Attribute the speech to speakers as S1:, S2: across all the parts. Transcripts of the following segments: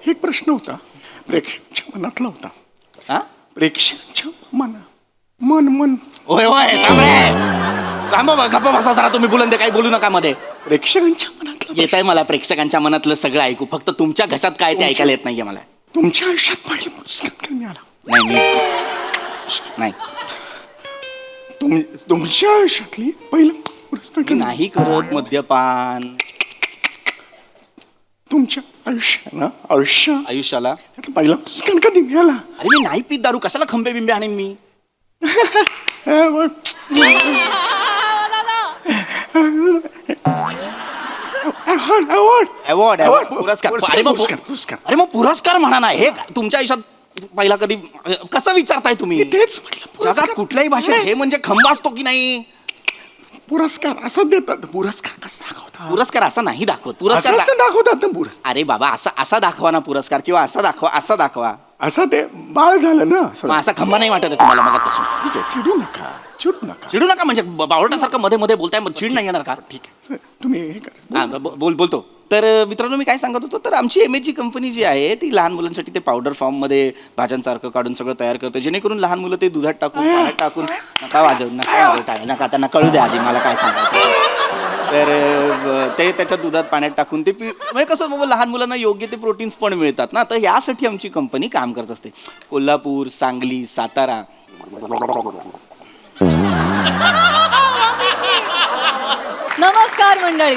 S1: एक प्रश्न होता प्रेक्षकांच्या मनातला होता.
S2: हा
S1: प्रेक्षकांच्या मन मन
S2: होय होय थांब रे थांबा गप्पा बसा जरा तुम्ही बुलंद काही बोलू नका मध्ये.
S1: प्रेक्षकांच्या मनातलं
S2: येत आहे मला प्रेक्षकांच्या मनातलं सगळं ऐकू फक्त तुमच्या घशात काय ते ऐकायला येत नाहीये मला.
S1: तुमच्या आयुष्यात पहिला पुरस्कार कधी मिळाला?
S2: नाही मी नाही
S1: तुमच्या आयुष्यातली पहिला पुरस्कार
S2: मी नाही करत मद्यपान.
S1: तुमच्या
S2: आयुष्याला
S1: त्यातला पहिला पुरस्कार कधी मिळाला?
S2: अरे मी नाही पीत दारू कशाला खंबे बिंबे आणेन मी. अवॉर्ड पुरस्कार. अरे मग पुरस्कार म्हणा ना. हे तुमच्या आयुष्यात पहिला कधी कसं विचारताय तुम्ही?
S1: तेच
S2: जगात कुठल्याही भाषेत हे म्हणजे खंबा असतो की नाही?
S1: पुरस्कार असा देतात. पुरस्कार कसा दाखवतात?
S2: पुरस्कार असा नाही दाखवत.
S1: पुरस्कार दाखवतात ना पुरस्कार.
S2: अरे बाबा असा दाखवा ना पुरस्कार किंवा असा दाखवा.
S1: असं ते बाळ झालं ना.
S2: मग असा खंबा नाही वाटत आहे तुम्हाला मगापासून?
S1: ठीक आहे चिडू नका
S2: चिडू नका म्हणजे बावळटासारखं मध्ये मध्ये बोलताय मग चिड नाही येणार का?
S1: ठीक आहे तुम्ही हे करा.
S2: बोलतो. तर मित्रांनो मी काय सांगत होतो तर आमची MAG कंपनी जी आहे ती लहान मुलांसाठी ते पावडर फॉर्ममध्ये भाज्यांसारखं काढून सगळं तयार करतं जेणेकरून लहान मुलं ते दुधात टाकून पाण्यात टाकून नका त्यांना कळू द्या आधी मला काय सांगायचं. तर ते त्याच्या दुधात पाण्यात टाकून ते म्हणजे कसं बाबा लहान मुलांना योग्य ते प्रोटीन्स पण मिळतात ना. तर यासाठी आमची कंपनी काम करत असते. कोल्हापूर सांगली सातारा
S3: नमस्कार मंडळी.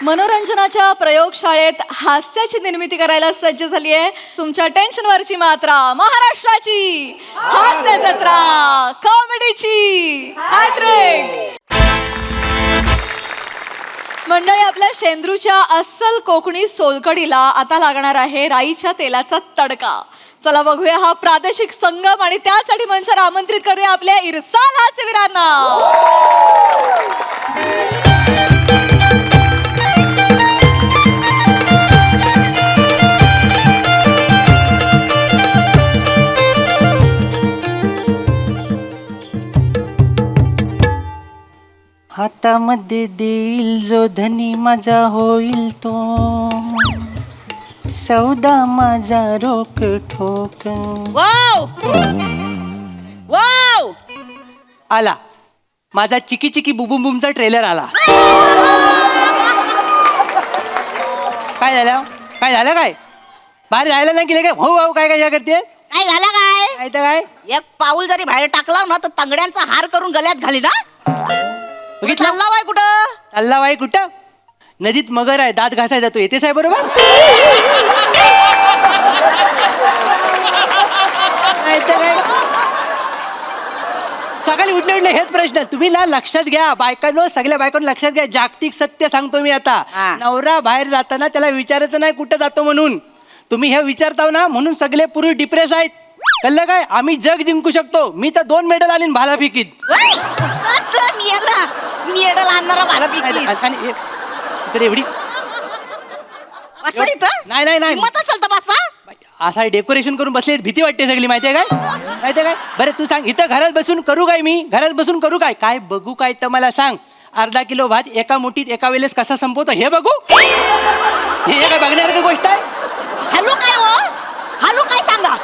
S3: मनोरंजनाच्या प्रयोगशाळेत हास्याची निर्मिती करायला सज्ज झाली आहे तुमच्या टेन्शनवरची मात्रा महाराष्ट्राची हास्य जत्रा कॉमेडीची हॅट्रिक. मंडळी आपल्या शेंद्रूच्या अस्सल कोकणी सोलकडीला आता लागणार आहे राईच्या तेलाचा तडका. चला बघूया हा प्रादेशिक संगम आणि त्यासाठी मंचावर आमंत्रित करूया आपल्या इरसाल हास्यवीरांना.
S4: हातामध्ये देईल जो धनी माझा होईल तो सौदा माझा रोक ठोक.
S5: वाव वाव
S4: आला माझा चिकी चिकी बुबुम बुमचा ट्रेलर आला. काय झालं काय बाहेर जायला नाही गेले काय? भाऊ भाऊ काय करते?
S5: काय झालं काय
S4: तर काय
S5: एक पाऊल जरी बाहेर टाकला ना तर तंगड्यांचा हार करून गळ्यात घाली ना.
S4: बघितलं
S5: चालला बाय कुठं?
S4: चालला बाई कुठं? नदीत मगर आहे दात घासाय जातो. येतेच आहे बरोबर. सकाळी उठले हेच प्रश्न तुम्ही लक्षात घ्या बायकांनो सगळ्या बायकांना लक्षात घ्या. जागतिक सत्य सांगतो मी आता. नवरा बाहेर जाताना त्याला विचारायचं नाही कुठं जातो म्हणून. तुम्ही हे विचारताव ना म्हणून सगळे पुरुष डिप्रेस आहेत. कळलं काय? आम्ही जग जिंकू शकतो. मी तर 2 मेडल आणीन भालाफेकीत.
S5: मेडल आणणारा भालाफेकी
S4: आणि इकडे एवढी नाही
S5: मत असेल तर बसा.
S4: असा डेकोरेशन करून बसले भीती वाटते सगळी माहितीये काय बरं तू सांग इथं घरात बसून करू काय? मी घरात बसून करू काय बघू काय तर मला सांग. अर्धा किलो भात एका मुठीत एका वेळेस कसा संपवतो हे बघू. हे काय बघण्यासारखी गोष्ट आहे?
S5: हॅलो काय सांगा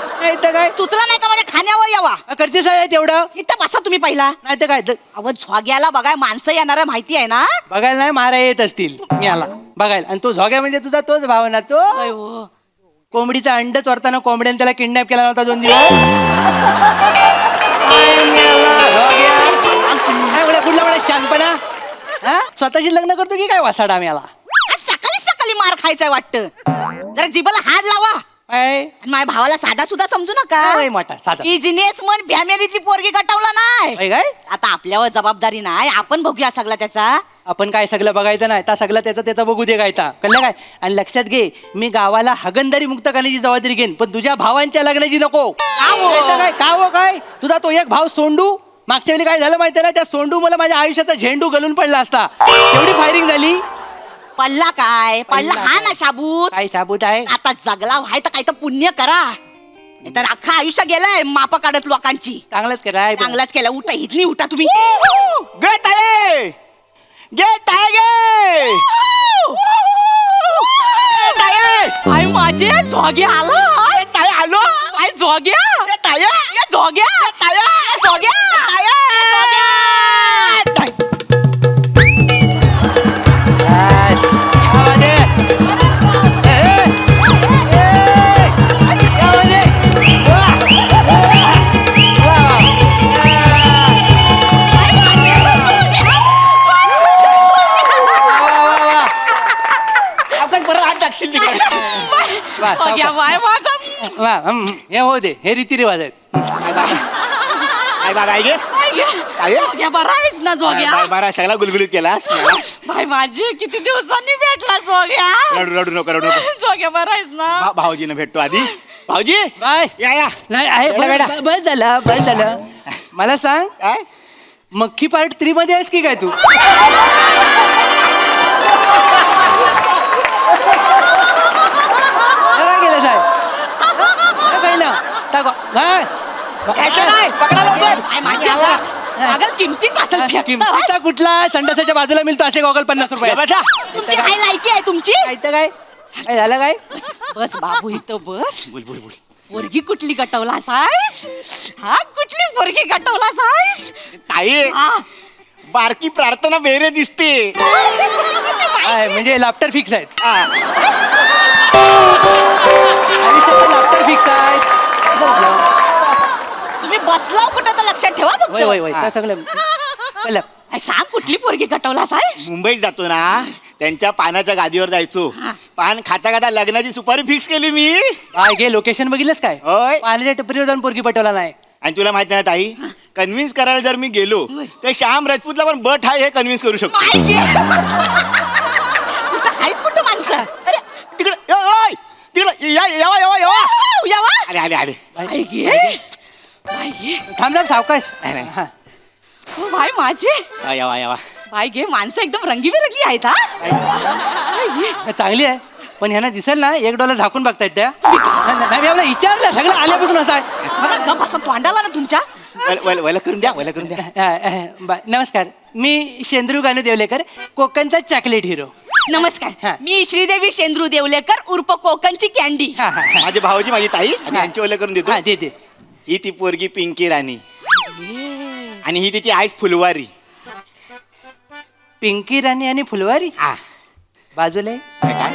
S4: काय
S5: तुचला नाही का माझ्या खाण्यावर यावा
S4: करतेस आहे तेवढं.
S5: इथं बसा तुम्ही पहिला.
S4: नाही तर काय
S5: अहो झोग्याला बघाय माणसं येणार माहिती आहे ना.
S4: बघायला नाही मारा येत असतील मी आला बघायला. आणि तो झोग्या म्हणजे तुझा तोच भाव ना तो कोंबडीचा अंड चोरताना कोंबड्याने त्याला किडनॅप केला होता 2 दिवस. कुठला शानपणा स्वतःशी लग्न करतो की काय वासाडा आम्ही आला.
S5: सकाळी मार खायचाय वाटतं. जरा जिबाला हात लावा. माझ्या भावाला साधा सुद्धा समजू नका. बिझनेस मन फॅमिलीची पोरगी गटवला नाही
S4: काय.
S5: आता आपल्यावर जबाबदारी नाही. आपण बघूया सगळं त्याचा.
S4: आपण काय सगळं बघायचं नाही तर सगळं त्याचं बघू दे काय कळलं काय. आणि लक्षात घे मी गावाला हागणदारी मुक्त करण्याची जबाबदारी घेईन पण तुझ्या भावांच्या लग्नाची नको. काय तुझा तो एक भाव सोंडू मागच्या वेळी काय झालं माहिती ना त्या सोंडू मला माझ्या आयुष्याचा झेंडू गलून पडला असता. एवढी फायरिंग झाली.
S5: पडला हा ना शाबूत.
S4: काय शाबूत आहे?
S5: आता जगला व्हाय तर काय तर पुण्य करा. तर अख्खा आयुष्य गेलाय मापा काढत लोकांची.
S4: चांगलंच
S5: केलं. उठा इथनी उठा तुम्ही.
S2: गेट आहे गे
S5: आई माझे झोग्या आला
S2: ताई आलो
S5: आई झोग्या
S2: ताई
S5: या झोग्या
S2: ताई
S5: झोग्या झोग्या बाय माझा
S4: हे हो दे हे रीतिरिवाज आहेत.
S2: आई बाबा आई गे काय
S5: झोग्या बरा आहेस ना झोग्या
S2: बारा सगळा गुलगुलीत केला
S5: बाय माझी किती दिवसांनी भेटला झोग्या
S2: रडू नको
S5: झोग्या बरा आहेस ना
S2: भाऊजीने भेटतो आधी भाऊजी
S4: बाय
S2: या
S4: नाही आहे बस झालं मला सांग
S2: काय
S4: मक्खी पार्ट 3 मध्ये आहेस की काय तू? काय केलं साहेब
S5: अगं किमतीच असेल
S4: किमतीचा कुठला संडासाच्या बाजूला मिळतो असे गॉगल 50 रुपये.
S5: तुमची काय लायकी आहे तुमची
S4: काय तर काय काय झालं काय?
S5: बस बाबू इथं बस
S2: बोल
S5: पोरगी कुठली गटवला सायस हा कुठली पोरगी गटवला सायस
S2: ताई
S5: हा
S2: बारकी प्रार्थना बेरे दिसते
S4: काय म्हणजे लाफ्टर फिक्स आहेत
S2: हा.
S4: आयुष्यात लाफ्टर फिक्स आहेत असं म्हटलं.
S5: तुम्ही बसला कुठं तर लक्षात ठेवा फक्त.
S4: वय तर सगळं कळलं.
S5: आई, सांग कुठली पोरगी गटवला सायस
S2: मुंबईत जातो ना त्यांच्या पानाच्या गादीवर जायचो पान खाता लग्नाची सुपारी फिक्स केली मी
S4: काय गे लोकेशन बघितलंस काय?
S2: होय.
S4: पाण्याच्या टपरीवर जाऊन पोरगी पटवला नाही.
S2: आणि तुला माहिती नाही ताई कन्व्हिन्स करायला जर मी गेलो तर श्याम राजपूतला पण बट आहे हे कन्व्हिन्स करू शकतो
S5: कुठं आहेत कुठं माणसं
S2: अरे तिकडे तिकडे यावा
S5: यावा
S2: अरे आले आले
S5: आई गे बाई गे
S4: थांब सावकाश. हा.
S5: ओ बाई माझे
S2: यावा
S5: बाई गे माणसं एकदम रंगीबेरंगी आहेत हा गे.
S4: चांगली आहे पण ह्यांना दिसेल ना $1 झाकून बघतायत त्या. नाही मी आपला विचारलं सगळं आल्यापासून असं आहे.
S5: सगळं गप असं तोंडाला ना तुमच्या
S2: वला करून द्या
S4: नमस्कार मी शेंद्रू गाणू देवलेकर कोकणचा चॉकलेट हिरो.
S5: नमस्कार
S4: हा.
S5: मी श्रीदेवी शेंद्रू देवलेकर उर्फ कोकणची कॅन्डी
S2: माझे भाऊजी माझी ताई आणि यांची ओले करून देतो
S4: हा दे
S2: ही ती पोरगी पिंकी राणी आणि ही तिची आईस फुलवारी
S4: पिंकी राणी आणि फुलवारी
S2: हा
S4: बाजूला आहे.
S2: काय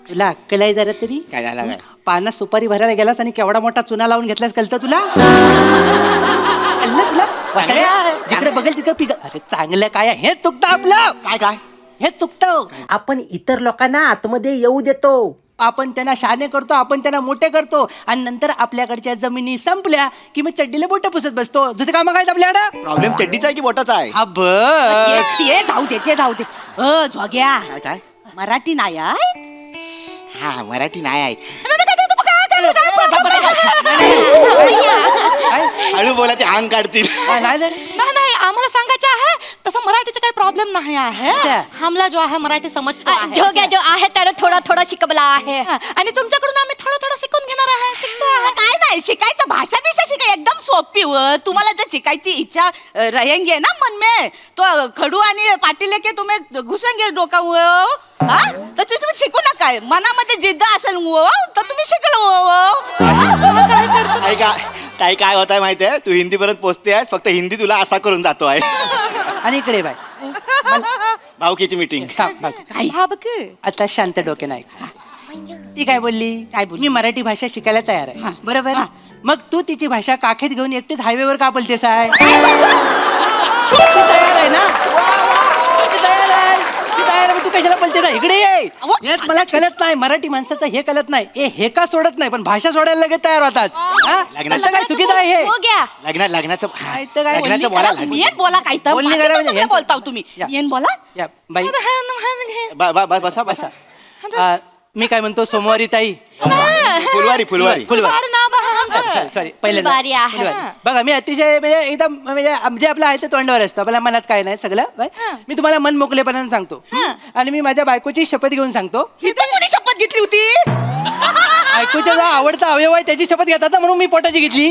S4: तुला अक्कल आहे जरा तरी
S2: काय झालं काय
S4: पानात सुपारी भरायला गेलास आणि केवढा मोठा चुना लावून घेतलास कळतं तुला? कळलं तुला? जिकडे बघेल तिकडे पिक. अरे चांगलं काय आहे? हेच चुकतं आपलं.
S2: काय
S4: हेच चुकतं. आपण इतर लोकांना आतमध्ये येऊ देतो, आपण त्यांना शहाणे करतो, आपण त्यांना मोठे करतो आणि नंतर आपल्याकडच्या जमिनी संपल्या की मग चड्डीला बोट पुसत बसतो. जसं काम काय आपल्याकडं
S2: प्रॉब्लेम चड्डीचा आहे की बोटाचा आहे
S4: हा बघ.
S5: ते जाऊ दे झोग्या
S2: काय
S5: मराठी नाही आहेत
S2: हा मराठी नाही आहे हळू बोला ते अंग काढतील
S4: नाही झालं.
S6: नहीं आम्हाला सांगायचं आहे तसं मराठीचा काही प्रॉब्लेम नाही आहे
S4: अच्छा.
S6: हमला जो आहे मराठी समजतो आहे.
S3: जो आहे त्याला थोडा शिकवला आहे.
S6: हा, आणि तुमच्याकडून आम्ही थोडं शिकून घेणार आहे शिकतो आहे.
S5: काय नाही शिकायचं भाषा बिषा शिकाय एकदम सोपी तुम्हाला जर शिकायची इच्छा रहेंगे ना मन में तो खडू आणि पाटील के तुम्ही घुसेंगे डोका हा तर तुम्ही शिकू नका मनामध्ये जिद्द असेल तर तुम्ही
S2: ऐका ताई काय होत आहे माहिती आहे तू हिंदी पर्यंत पोहोचते आहेस फक्त हिंदी तुला असा करून जातो आहे
S4: आणि इकडे बाय
S2: भाऊकीची मीटिंग
S6: हा बघ
S4: आता शांत डोके नाही. ती काय बोलली मी मराठी भाषा शिकायला तयार आहे बरोबर. मग तू तिची भाषा काखेत घेऊन एकटीच हायवेवर का बोलतेस आहे? तू तयार आहे ना? तू तयार आहे. तू कशाला बोलतेस आहे? इकडे ये. हेच मला कळत नाही मराठी माणसाचं हे कळत नाही. हे का सोडत नाही पण भाषा सोडायला लगेच तयार होतात. हा?
S2: लग्नाचं
S4: काय चुकीचं आहे हे?
S3: हो गया.
S2: लग्नाचं
S4: काय तर काय
S2: लग्नाचं बोला
S5: येन बोला काय तर
S4: बोलणी
S5: बाकी
S4: करा
S5: तर
S4: म्हणजे
S5: सगळं बोलताव तुम्ही
S4: या.
S5: येन बोला
S4: या बाई
S2: बसा
S4: बसा. मी काय म्हणतो सोमवारी ताई
S2: फुलवारी
S6: अरे नाव बघा आमचं.
S4: सॉरी पहिले
S3: फुलवारी आहे.
S4: बघा मी अतिशय म्हणजे एकदम म्हणजे जे आपलं आहे ते तोंडावर असतं आपल्या मनात काय नाही सगळं बाय. मी तुम्हाला मन मोकलेपणाने सांगतो आणि मी माझ्या बायकोची शपथ घेऊन सांगतो.
S5: इथं कोणी शपथ घेतली होती
S4: बायकोचा जो आवडता अवयव आहे त्याची शपथ घेतात ना म्हणून मी पोटाची घेतली.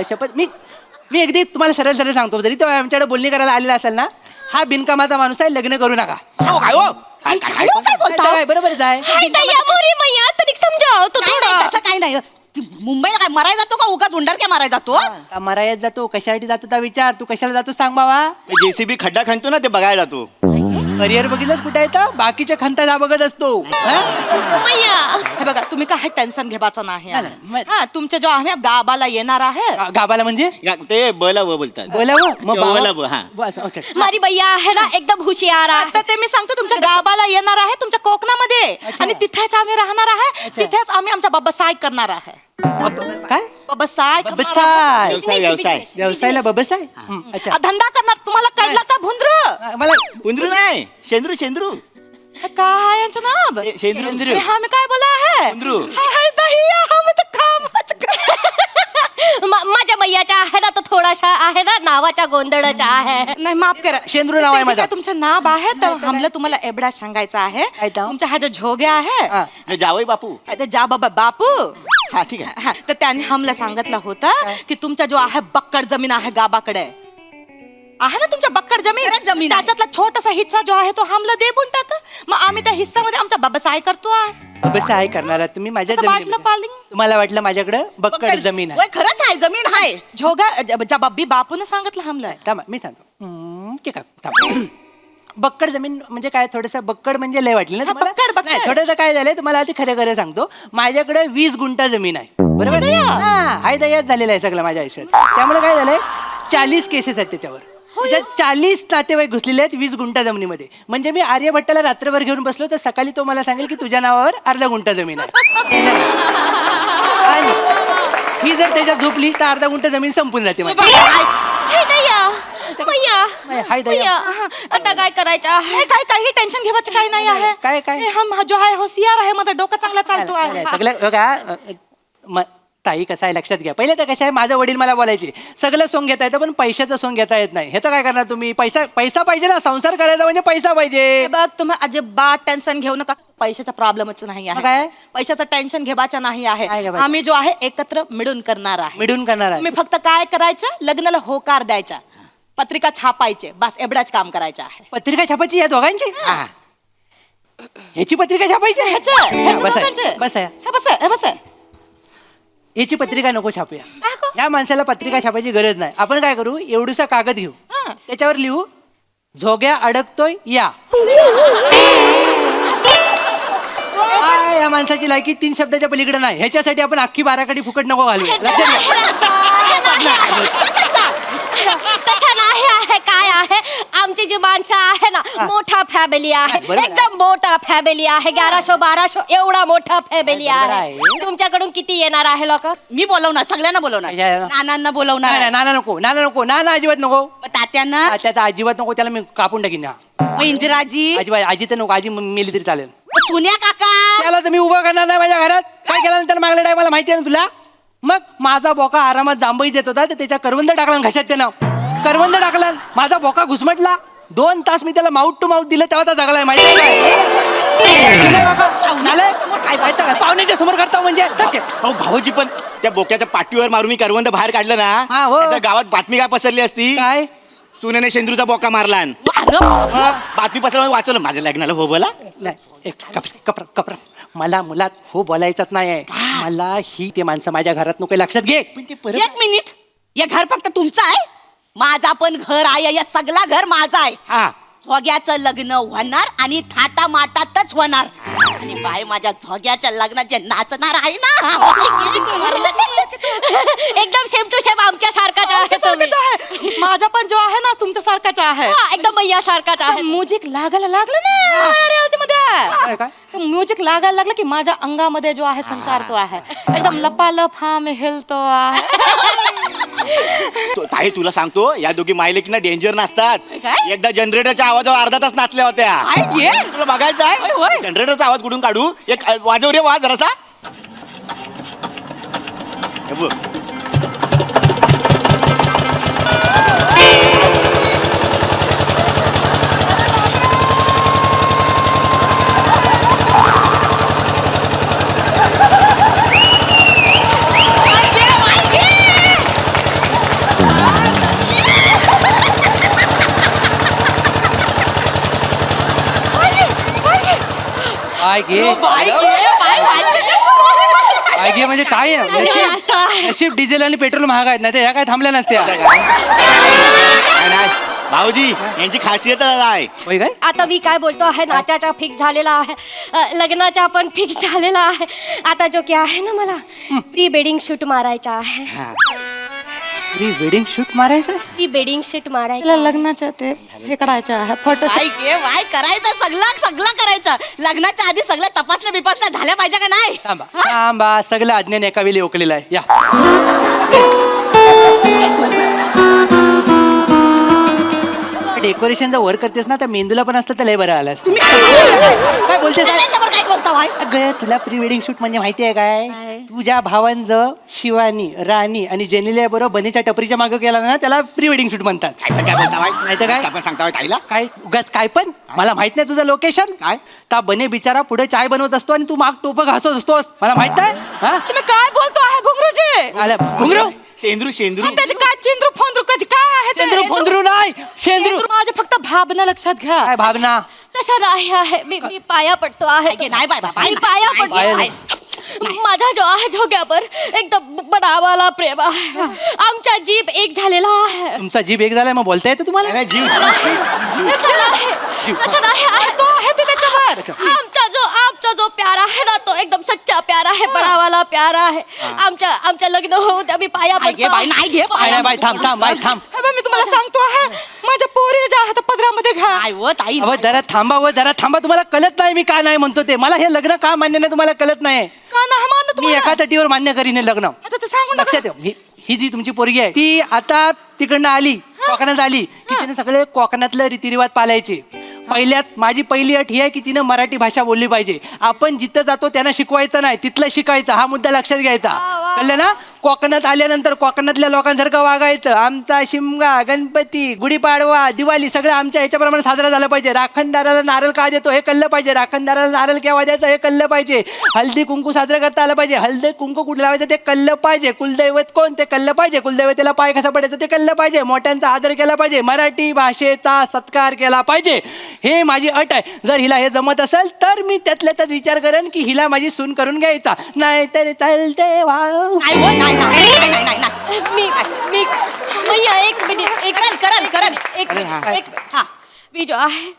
S4: शपथ मी अगदी तुम्हाला सरळ सांगतो जरी तो आमच्याकडे बोलणी करायला आलेला असेल ना हा बिनकामाचा माणूस आहे, लग्न करू नका.
S2: हो काय हो काय काय काय
S5: काय बोलता?
S4: काय बरोबरच आहे.
S5: नाही, नाही, तसं काही नाही. ती मुंबईला काय मरायला जातो का उगाच उंडरक्या मारायला जातो?
S4: आता मरायत जातो, कशासाठी जातो त्या विचार. तू कशाला जातो सांग बाबा.
S2: जेसीबी खड्डा खणतो ना ते बघायला जातो.
S4: करिअर बघितलंच कुठे येतं, बाकीच्या खंता बघत असतो.
S6: हे बघा तुम्ही काय टेन्शन घेवायचं नाही
S4: नाही, नाही.
S6: हा तुमच्या जो आम्ही गावाला येणार आहे
S4: गाबाला म्हणजे
S2: ते बला व बोलतात
S4: बोलावं मग
S2: बोला
S4: बाबा-
S2: हा
S4: बस, okay.
S3: मारी भैया आहे ना एकदम हुशियार आहे.
S6: आता ते मी सांगतो तुमच्या गावाला येणार आहे तुमच्या कोकणामध्ये आणि तिथेच आम्ही राहणार आहे तिथेच आम्ही आमच्या बाबासाय करणार आहे
S4: काय
S6: बाबासाय करणार आहे.
S4: बबसाय
S2: व्यवसाय व्यवसाय
S4: व्यवसायाला बबसाय अच्छा.
S6: धंदा करणार तुम्हाला कळला का भुंद्र
S4: मला
S2: कुंद्रू नाही शेंद्रू शेंद्रू
S6: काय यांचं नाव
S2: शेंद्रू
S6: अरे हा मी काय बोला आहे
S2: भुंद्रू.
S6: हाय दहिया हम तर कामच
S3: माझ्या मैयाचा आहे ना तो थोडासा आहे ना नावाचा गोंधळाचा आहे.
S6: नाही माफ करा
S4: शेंद्रू नाव आहे माझं.
S6: तुमचं नाव आहे तर हमला तुम्हाला एवढा सांगायचं आहे
S4: काय तो?
S6: तुमचा हा जो झोग्या आहे
S4: हा.
S2: जावई बापू
S6: आता जा बाबा बापू
S2: हा ठीक आहे
S6: हा, तर त्यांनी हमला सांगितलं होतं की तुमचा जो आहे बक्कड जमीन आहे गावाकडे आहे ना तुमच्या बक्कड जमीन त्याच्यातला छोटासा हिस्सा जो आहे तो हमला देऊन टाका मग आम्ही त्या हिस्सामध्ये आमचा बाबासाय करतो आहे
S4: बबसाय करणार आहात तुम्ही माझ्या
S6: असं वाटलं
S4: जमिनीमध्ये.
S6: पालिंग?
S4: तुम्हाला वाटलं माझ्याकडे बक्कड जमीन आहे.
S5: होय, खरंच आहे जमीन आहे.
S6: झोगा ज्या बब्बी बापून सांगितलं हमला
S4: थांबा मी सांगतो ठीक आहे थांबा. बक्कड जमीन म्हणजे काय थोडंसं बक्कड म्हणजे लय वाटली ना
S6: हा,
S4: तुम्हाला?
S6: बक्कड, बक्कड.
S4: नाही, थोडंसं काय झालंय तुम्हाला आधी खरं खरं सांगतो माझ्याकडे 20 गुंठा जमीन आहे बरोबर हाय दयाच झालेला आहे सगळं माझ्या आयुष्यात त्यामुळे काय झालंय 40 केसेस आहेत त्याच्यावर त्याच्यात 40 नातेवाईक घुसलेले आहेत 20 गुंठा जमिनीमध्ये म्हणजे मी आर्यभट्टाला रात्रभर घेऊन बसलो तर सकाळी तो मला सांगेल की तुझ्या नावावर अर्धा गुंठा जमीन आहे आणि ही जर त्याच्यात झोपली तर अर्धा गुंठा जमीन संपून जाते माझी.
S3: हाय दया मैया
S4: हाय दया.
S3: मैया, आता काय करायचं आहे?
S6: हे काय काही टेन्शन घेवायचं काही नाही आहे
S4: काय?
S6: हे हम जो आहे होशियार आहे माझा डोकं चांगला चालतो आहे
S4: सगळं बघा ताई कसं आहे लक्षात घ्या पहिले तर कसं आहे माझं वडील मला बोलायचे सगळं सोंग घेता येतं पण पैशाचं सोंग घेता येत नाही ह्याचं काय करणार तुम्ही पैसा पाहिजे ना संसार करायचा म्हणजे पैसा पाहिजे
S6: हे बघ तुम्ही अजिबात टेन्शन घेऊ नका पैशाचा प्रॉब्लेमच नाही
S4: मग काय?
S6: आहे पैशाचं टेन्शन घेवायचं नाही
S4: काय
S6: आहे
S4: घेवायचं?
S6: आम्ही जो आहे एकत्र मिळून करणार आहे
S4: मिळून करणार आहे
S6: तुम्ही फक्त काय करायचं लग्नाला होकार द्यायचा पत्रिका छापायचे बस एवढाच काम करायचं आहे
S4: पत्रिका छापायची या दोघांची ह्याची पत्रिका छापायची
S6: ह्याचं
S4: बस आहे,
S6: दोघांचं.
S4: बस आहे.
S6: हे बस
S4: याची पत्रिका नको छापूया
S6: का गं?
S4: या माणसाला पत्रिका छापायची गरज नाही आपण काय करू एवढूसा कागद घेऊ
S6: हा.
S4: त्याच्यावर लिहू झोग्या अडकतोय या या माणसाची लायकी 3 शब्दाच्या पलीकडे नाही ह्याच्यासाठी आपण अख्खी बाराकडी फुकट नको घालू लक्षात घ्या.
S3: तसं नाही आहे काय आहे आमची जी माणसं आहे ना मोठा फॅमिली आहे
S4: बरोबर आहे.
S3: एकदम मोठा फॅमिली आहे 1100-1200 एवढा मोठा फॅमिली
S4: बरोबर
S3: आहे
S4: आहे.
S3: तुमच्याकडून किती येणार आहे लोक
S5: मी बोलवणार सगळ्यांना बोलवणार
S4: या.
S5: नानांना बोलवणार
S4: नाही, नाना नको नाना अजिबात नको
S5: मग तात्यांना
S4: त्याचा अजिबात नको त्याला मी कापून टाकीन हा.
S5: मग इंदिराजी
S4: अजिबात आजी तर नको आजी मेली तरी चालेल
S5: मग सुन्या काका
S4: त्याला तर मी उभा करणार नाही माझ्या घरात काय केल्यानंतर मागल्या टायमाला माहिती आहे ना तुला मग माझा बोका आरामात जांभई देत होता तर त्याच्या करवंद टाकला घशात त्यानं करवंद टाकला माझा बोका घुसमटला 2 तास मी त्याला माउट टू माउट दिलं तेव्हा तो जगलाय माहिती आहे काय? सुने काका, नालायक. माहिती आहे का? पाहुण्याच्या समोर करता म्हणजे धक्के.
S2: अहो भाऊजी पण त्या बोक्याच्या पाठीवर मारून मी करवंद बाहेर काढलं
S4: हा,
S2: ना
S4: हो.
S2: नाहीतर गावात बातमी काय पसरली असती
S4: काय
S2: सुनेने शेंद्रूचा बोका मारला बातमी पसरवून वाचवलं माझ्या लग्नाला हो बोला
S4: नाही कपरा मला मुलात हो बोलायचंच नाही आहे मला ही ते माणसं माझ्या घरात नको लक्षात घे
S5: एक मिनिट हे घर फक्त तुमचं आहे माझा पण घर आहे या सगळा घर माझा आहे
S2: हा
S5: झोग्याचं लग्न होणार आणि थाटामाटातच होणार आणि बाय माझ्या झोग्याच्या लग्नाचे नाचणार आहे ना
S3: एकदम सेम टू सेम आमच्या सारखाच आहे तुम्ही.
S6: माझा पण जो आहे ना तुमच्या सारखाच आहे
S3: हा, एकदम मैया सारखाच आहे
S6: म्युझिक लागायला लागलं ना मध्ये म्युझिक लागायला लागलं की माझ्या अंगामध्ये जो आहे संसार तो आहे एकदम लपालप हा मी हिलतो आहे
S2: ताई तुला सांगतो या दोघी मायलेकीना डेंजर नसतात
S5: काय?
S2: एकदा जनरेटरच्या आवाजावर अर्धा तास नाचल्या होत्या
S5: काय घे?
S2: तुला बघायचं
S5: होय,
S2: आहे
S5: होय.
S2: जनरेटरचा आवाज कुठून काढू एक वाजव रे वाज जरासा हे बघ.
S4: बाय घे बाय घे म्हणजे काय आहे नशीब डिझेल आणि पेट्रोल महाग आहेत नाही तर ह्या काय थांबल्या नसत्या
S2: नाही भाऊजी यांची खासियत आहे
S4: होय काय
S7: आता मी काय बोलतो आहे नाचाचा फिक्स झालेला आहे लग्नाचा पण फिक्स झालेला आहे आता जो की आहे ना मला प्री वेडिंग शूट मारायचा आहे
S4: प्री वेडिंग शूट मारायचं
S7: प्री वेडिंग शूट मारायचं
S6: तिला लग्नाच्या ते हे करायचं आहे फोटो
S5: वाय करायचं सगळं करायचं लग्नाच्या आधी सगळ्या तपासण्या बिपासण्या झाल्या पाहिजे का नाही
S4: थांबा थांबा सगळं अज्ञान एका वेळी ओकलेलं आहे या डेकोरेशनचा वर्क करतेस ना त्या मेंदूला पण असतं तर लय बरं आलं असतं. काय बोलतेस
S5: सगळ्यांसमोर काय बोलता वाय
S4: अगं तुला प्री वेडिंग शूट म्हणजे माहिती आहे काय तुझ्या भावांचं शिवानी राणी आणि जेनिलिया बरोबर बनीच्या टपरीच्या मागं केला ना त्याला प्री वेडिंग शूट म्हणतात
S1: काय बोलता बाई?
S4: नाही तर काय?
S1: काय पण सांगता बाई ताईला?
S4: काय उगाच काय पण मला माहित नाही तुझं लोकेशन
S1: काय?
S4: ता बने बिचारा पुढे चाय बनवत असतो आणि तू माग टोपं घासत असतोस मला माहित नाही हा
S6: तुम्ही काय बोलतो आहे भुंगरूजी
S4: आलं घुंगरू
S2: शेंद्रू
S6: त्याचे काय चेंद्रू फोंद्रू कधी काय आहे ते?
S4: शेंद्रू फोंद्रू नाही शेंद्रू
S6: माझ्या फक्त भावना लक्षात घ्या
S4: काय भावना
S7: तसं नाही आहे मी पाया पडतो आहे
S5: नाही बाय
S7: मी पाया
S4: पाया
S7: पडतो
S4: नाही.
S7: माझा जो आहे झोग्यावर एकदम बडावाला प्रेम आहे आमचा जीभ एक झालेला आहे
S4: तुमचा जीभ एक झालाय मग बोलता येतं तुम्हाला
S1: नाही, जीव
S7: तसं नाही आहे
S6: तो आहे ते त्याच्यावर
S7: आमचा जो प्यार आहे ना तो एकदम सच्चा प्यार आहे बडावाला प्यार आहे आमच्या लग्न होऊ द्या मी पाया पडतो
S5: नाही घे
S4: बाय बाय थांब थांब बाय थांब
S6: हे बघ, मी तुम्हाला सांगतो आहे माझ्या पोरी ज्या आहेत पदरामध्ये घ्या
S5: काय व ताई
S4: अहो जरा थांबा तुम्हाला कळत नाही मी का नाही म्हणतो ते मला हे लग्न का मान्य नाही तुम्हाला कळत नाही
S6: का नाही मानत
S4: मी
S6: तुम्हाला?
S4: एका तटीवर मान्य करीन हे लग्न
S6: आता ते सांगू नका.
S4: लक्षात ठेव ही जी तुमची पोरगी आहे ती आता तिकडनं आली कोकणात आली की तिने सगळे कोकणातलं रीतिरिवाज पाळायचे पहिल्यात माझी पहिली अट ही आहे की तिनं मराठी भाषा बोलली पाहिजे आपण जिथं जातो त्यांना शिकवायचं नाही तिथलं शिकायचं हा मुद्दा लक्षात घ्यायचा कळलं ना कोकणात आल्यानंतर कोकणातल्या लोकांसारखं वागायचं आमचा शिमगा गणपती गुढीपाडवा दिवाळी सगळं आमच्या ह्याच्याप्रमाणे साजरा झाला पाहिजे राखणदाराला नारळ का देतो हे कळलं पाहिजे राखणदाराला नारळ केव्हा द्यायचं हे कळलं पाहिजे हल्दी कुंकू साजरा करता आलं पाहिजे हल्दी कुंकू कुठं लावायचं ते कळलं पाहिजे कुलदैवत कोण ते कळलं पाहिजे कुलदैवतेला पाय कसा पडायचं ते कळलं पाहिजे मोठ्यांचा आदर केला पाहिजे मराठी भाषेचा सत्कार केला पाहिजे हे माझी अट आहे जर हिला हे जमत असेल तर मी त्यातल्या त्यात विचार करेन की हिला माझी सून करून घ्यायचा नाही तर चालते वाव
S7: मी एक मिनिट मी जो आहे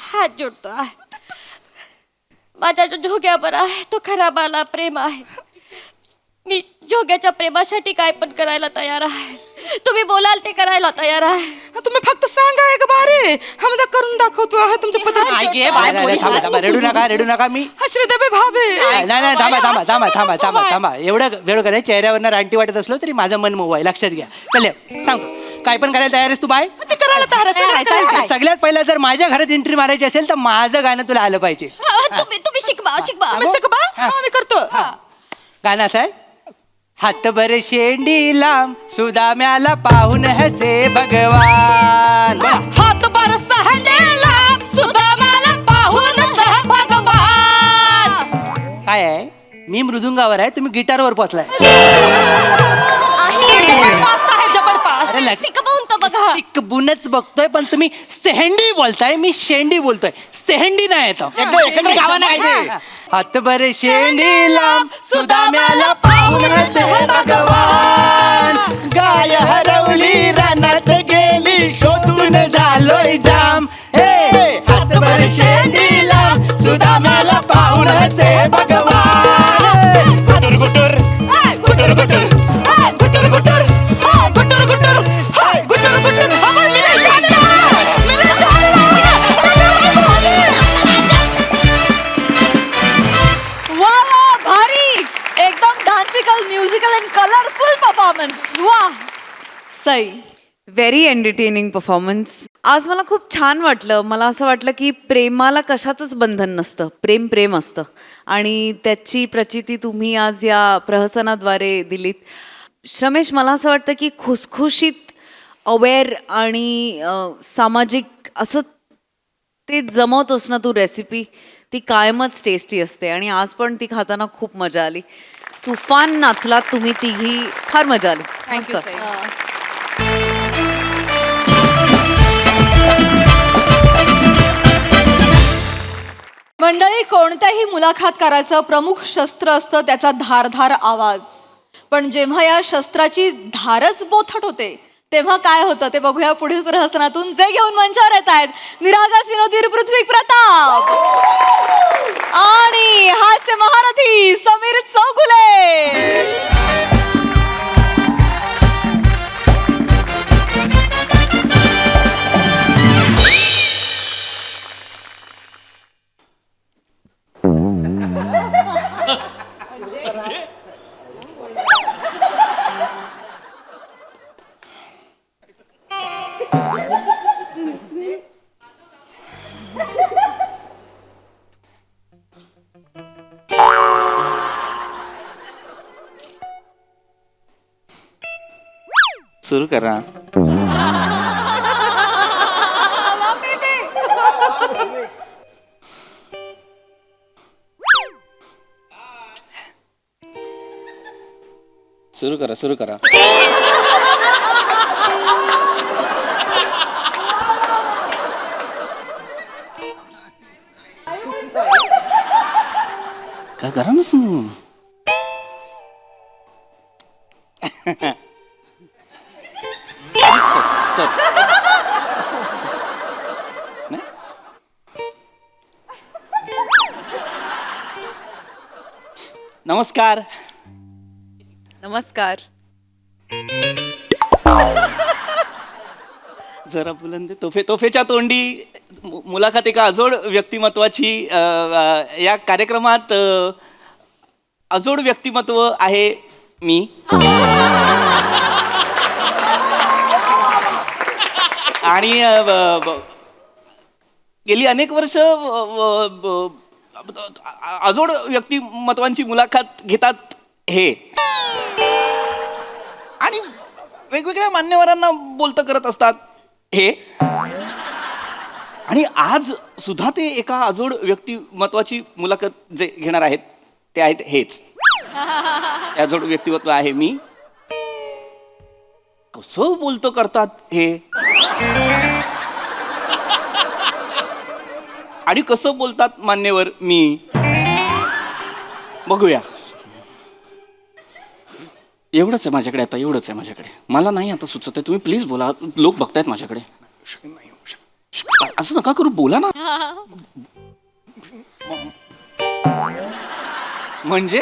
S7: हात जोडतो आहे माझा जो झोग्यावर आहे तो खराबाला प्रेम आहे मी झोग्याच्या प्रेमासाठी काय पण करायला तयार आहे तुम्ही बोलाल ते करायला तयार आहे
S6: तुम्ही फक्त सांगा एक बारे आम्हाला करून दाखवतो आहे तुमच्या पत्र
S5: नाही घे बाय
S4: थांबा रडू नका मी
S6: श्रीदेवी भावे
S4: नाही थांबा एवढं वेळ करायचं चेहऱ्यावरनं रानटी वाटत असलो तरी माझं मन मोव आहे लक्षात घ्या कळलं सांग काय पण करायला तयार आहेस तू बाय
S6: ते करायला तयार आहे.
S4: सगळ्यात पहिला जर माझ्या घरात एंट्री मारायची असेल तर माझं गाणं तुला आलं पाहिजे
S7: तुम्ही शिकवा
S6: तुम्ही शिकवा? हा, मी करतो
S4: गाणं असं आहे हातभर शेंडी लांब सुदाम्याला पाहून हसे भगवान
S6: हात बरस हंडेला सुदामाला पाहून सह भगवान
S4: काय आहे मी मृदुंगावर आहे तुम्ही गिटारवर पोचलाय
S6: जबरपास आहे जबरपास
S4: अरे लग-
S7: शिकवून तर बघा
S4: शिकबूनच बघतोय पण तुम्ही सेहंडी बोलताय मी शेंडी बोलतोय सेहंडी नाही येतो
S1: एकदा गावानं गायचंय.
S4: हातभर शेंडी लांब सुदाम्याला पाहून हसे भगवान गाय हरवली रानात गेली शोधून झालोय जाम हे हातभर शेंडी लांब सुदाम्याला पाहून हसे भगवान गुटुर गुटुर गुटुर गुटुर गुटुर गुटुर गुटुर गुटुर हाय गुटुर गुटुर
S3: वा वा भारी एकदम डान्सिकल म्युझिकल अँड कलरफुल परफॉर्मन्स वा सई
S8: व्हेरी एंटरटेनिंग परफॉर्मन्स आज मला खूप छान वाटलं मला असं वाटलं की प्रेमाला कशातच बंधन नसतं प्रेम प्रेम असतं आणि त्याची प्रचिती तुम्ही आज या प्रहसनाद्वारे दिलीत श्रमेश मला असं वाटतं की खुसखुशीत अवेअर आणि सामाजिक असं ते जमवतोस ना तू रेसिपी ती कायमच टेस्टी असते आणि आज पण ती खाताना खूप मजा आली तुफान नाचलात तुम्ही तिघी फार मजा आली मस्त
S3: मंडळी, कोणत्याही मुलाखतकाराचं प्रमुख शस्त्र असतं त्याचा धारधार आवाज. पण जेव्हा या शस्त्राची धारच बोथट होते तेव्हा काय होतं ते बघूया पुढील प्रहसनातून, जे घेऊन मंचावर येत आहेत निरागस विनोदवीर पृथ्वी प्रताप आणि हास्य महारथी समीर चौगुले.
S2: सुरू करा. सुरू करा, सुरू करा. काय करा ना सुरू. सर नाही? नमस्कार.
S8: नमस्कार.
S2: जरा बुलंद तोफेच्या तोंडी मुलाखत एका अजोड व्यक्तिमत्वाची. या कार्यक्रमात अजोड व्यक्तिमत्व आहे मी. आणि गेली अनेक वर्ष अजोड व्यक्तिमत्वांची मुलाखत घेतात हे, आणि वेगवेगळ्या मान्यवरांना बोलतं करत असतात हे. आणि आज सुद्धा ते एका अजोड व्यक्तिमत्वाची मुलाखत जे घेणार आहेत ते आहेत हेच. अजोड व्यक्तिमत्व आहे मी. कसं बोलतं करतात हे, आणि कसं बोलतात मान्यवर मी, बघूया. एवढंच आहे माझ्याकडे आता, एवढंच आहे माझ्याकडे. मला नाही आता सुचत आहे. तुम्ही प्लीज बोला, लोक बघतायत माझ्याकडे. असं नका करू, बोला ना. म्हणजे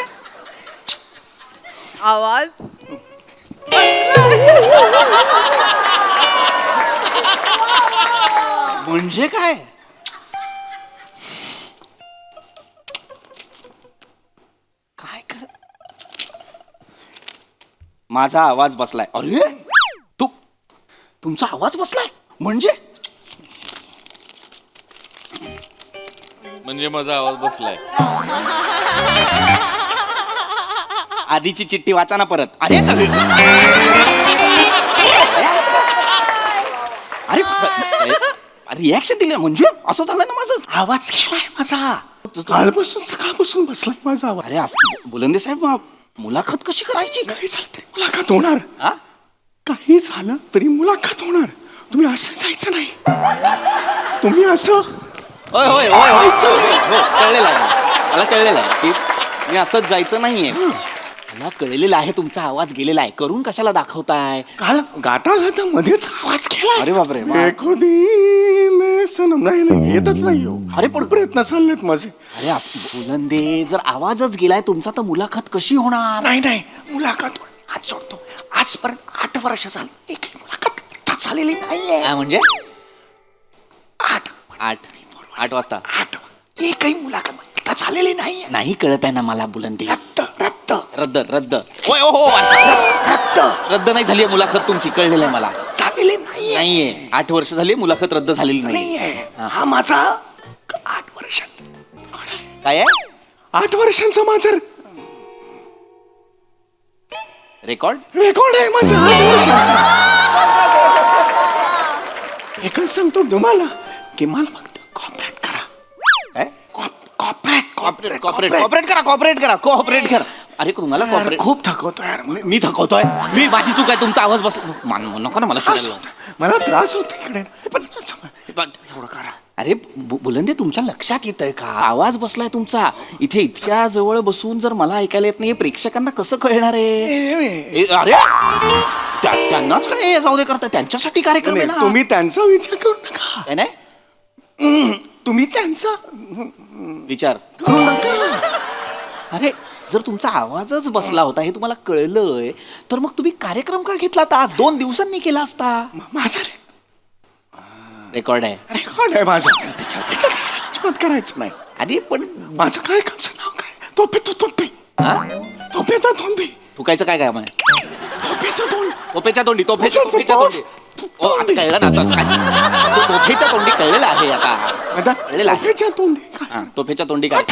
S8: आवाज
S2: म्हणजे काय? काय कर, माझा आवाज बसलाय. अरे तुमचा आवाज बसलाय म्हणजे
S9: माझा आवाज बसलाय.
S2: आधीची चिठ्ठी वाचा ना परत. अरे अरे रिॲक्शन दिलं म्हणजे असं झालं ना. माझा
S1: आवाज गेलाय माझा. कालपासून सकाळपासून बसलाय माझा आवाज.
S2: अरे असं बुलंदे साहेब, मुलाखत कशी करायची?
S1: काही झालं तरी मुलाखत होणार.
S2: हा?
S1: काही झालं तरी मुलाखत होणार. तुम्ही असं जायचं नाही. तुम्ही असं
S2: होय होय होय होय, कळलेलं आहे मला. कळलेलं आहे की मी असंच जायचं नाहीये. मला कळलेलं आहे तुमचा आवाज गेलेला आहे. करून कशाला दाखवताय?
S1: काल गाता गाता मध्येच आवाज गेला.
S2: अरे बापरे.
S1: देखो दी मैं सनम. नाही येतच नाही हो.
S2: अरे पण
S1: प्रयत्न चाललेत माझे.
S2: अरे बुलंदे, जर आवाजच गेलाय तुमचा तर मुलाखत कशी होणार?
S1: नाही मुलाखत हात जोडतो. आजपर्यंत 8 वर्ष झाली एकही मुलाखत झालेली नाहीये.
S2: काय म्हणजे?
S1: 8
S2: वाजता
S1: एकही मुलाखत झालेली नाहीये.
S2: नाही कळत आहे ना मला बुलंदे. रद्द होय हो रद्द नाही झाली मुलाखत तुमची. कळलेलं आहे मला.
S1: झालेली नाहीये.
S2: 8 वर्ष झाली मुलाखत रद्द झालेली
S1: नाहीये. हा माझा 8 वर्षांचा
S2: काय आहे?
S1: 8 वर्षांचा माझा
S2: रेकॉर्ड
S1: आहे माझा 8 वर्षांचा. एकच सांगतो तुम्हाला की मला फक्त कॉपरेट करा.
S2: काय?
S1: कॉपरेट
S2: कॉपरेट करा. अरे तुम्हाला कॉपरेट
S1: खूप थकवतो यार.
S2: मी थकवतोय. मी माझी चूक आहे. तुमचा आवाज बस नको ना मला.
S1: मला त्रास होतो इकडे. पण एवढं करा.
S2: अरे बुलंदे तुमच्या लक्षात येत आहे का आवाज बसलाय तुमचा इथे इतक्या जवळ बसून जर मला ऐकायला येत नाही प्रेक्षकांना कसं कळणार आहे अरे त्यांनाच काय जाऊ दे करता त्यांच्यासाठी कार्यक्रम आहे ना
S1: तुम्ही त्यांचा विचार करू नका.
S2: काय नाही
S1: तुम्ही त्यांचा
S2: विचार
S1: करू नका.
S2: अरे जर तुमचा आवाजच बसला होता हे तुम्हाला कळलंय तर मग तुम्ही कार्यक्रम का घेतला आता आज 2 दिवसांनी केला असता
S1: माझा
S2: रेकॉर्ड आहे
S1: रेकॉर्ड आहे माझा त्याच्यात अजिबात करायचं नाही.
S2: आधी पण
S1: माझं काय कामचं नाव काय तोफे तोफेचा तोंबे
S2: तुकायचं काय काय म्हणे
S1: तोफेचा तोंड
S2: तोफेच्या तोंडी तोफेच्या तोंडी ओ, आता कळलं ना आता तोफेच्या तोंडी कळलेलं आहे आता कळलेलं आहे
S1: तोफेच्या तोंडे काय
S2: हा, तोफेच्या तोंडी काय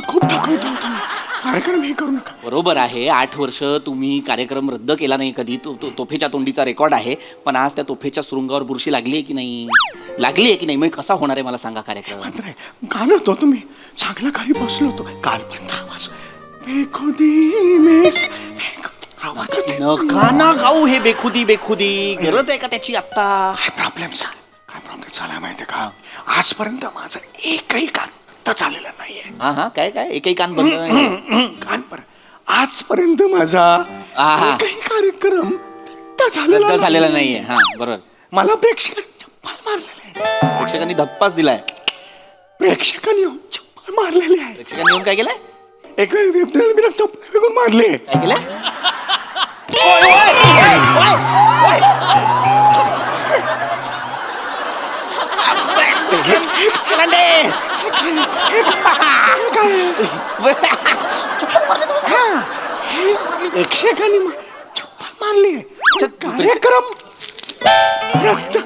S1: खूप थकवतो तुम्ही कार्यक्रम हे करू नका.
S2: बरोबर आहे 8 वर्ष तुम्ही कार्यक्रम रद्द केला नाही कधी तोफेच्या तोंडीचा रेकॉर्ड आहे पण आज त्या तोफेच्या सुरुंगावर बुरशी लागली आहे की नाही लागली आहे की नाही मग कसा होणार आहे मला सांगा कार्यक्रम
S1: मात्र आहे काल होतो तुम्ही चांगला खाली बसलो होतो कालपर्यंत आवाज बेखुदी मेस आवाजच येत नाही.
S2: नका ना गाऊ हे बेखुदी गरज आहे का त्याची आत्ता
S1: काय प्रॉब्लेम झाला माहितीये का आजपर्यंत माझा एकही कान रद्द झालेला नाहीये.
S2: हा काय एकही कान बंद नाही
S1: कान पर आजपर्यंत माझा
S2: आहा.
S1: एकही कार्यक्रम रद्द
S2: रद्द झालेला नाहीये हा बरोबर
S1: मला प्रेक्षकांनी चप्पल मारलेले आहे.
S2: प्रेक्षकांनी धप्पाच दिलाय
S1: प्रेक्षकांनी येऊन चप्पल मारलेले आहे.
S2: प्रेक्षकांनी येऊन काय केलंय
S1: एक वेळ चप्पल फेकून मारले.
S2: काय केलंय
S1: प्रेक्षकांनी चप्पल मारली कार्यक्रम रद्द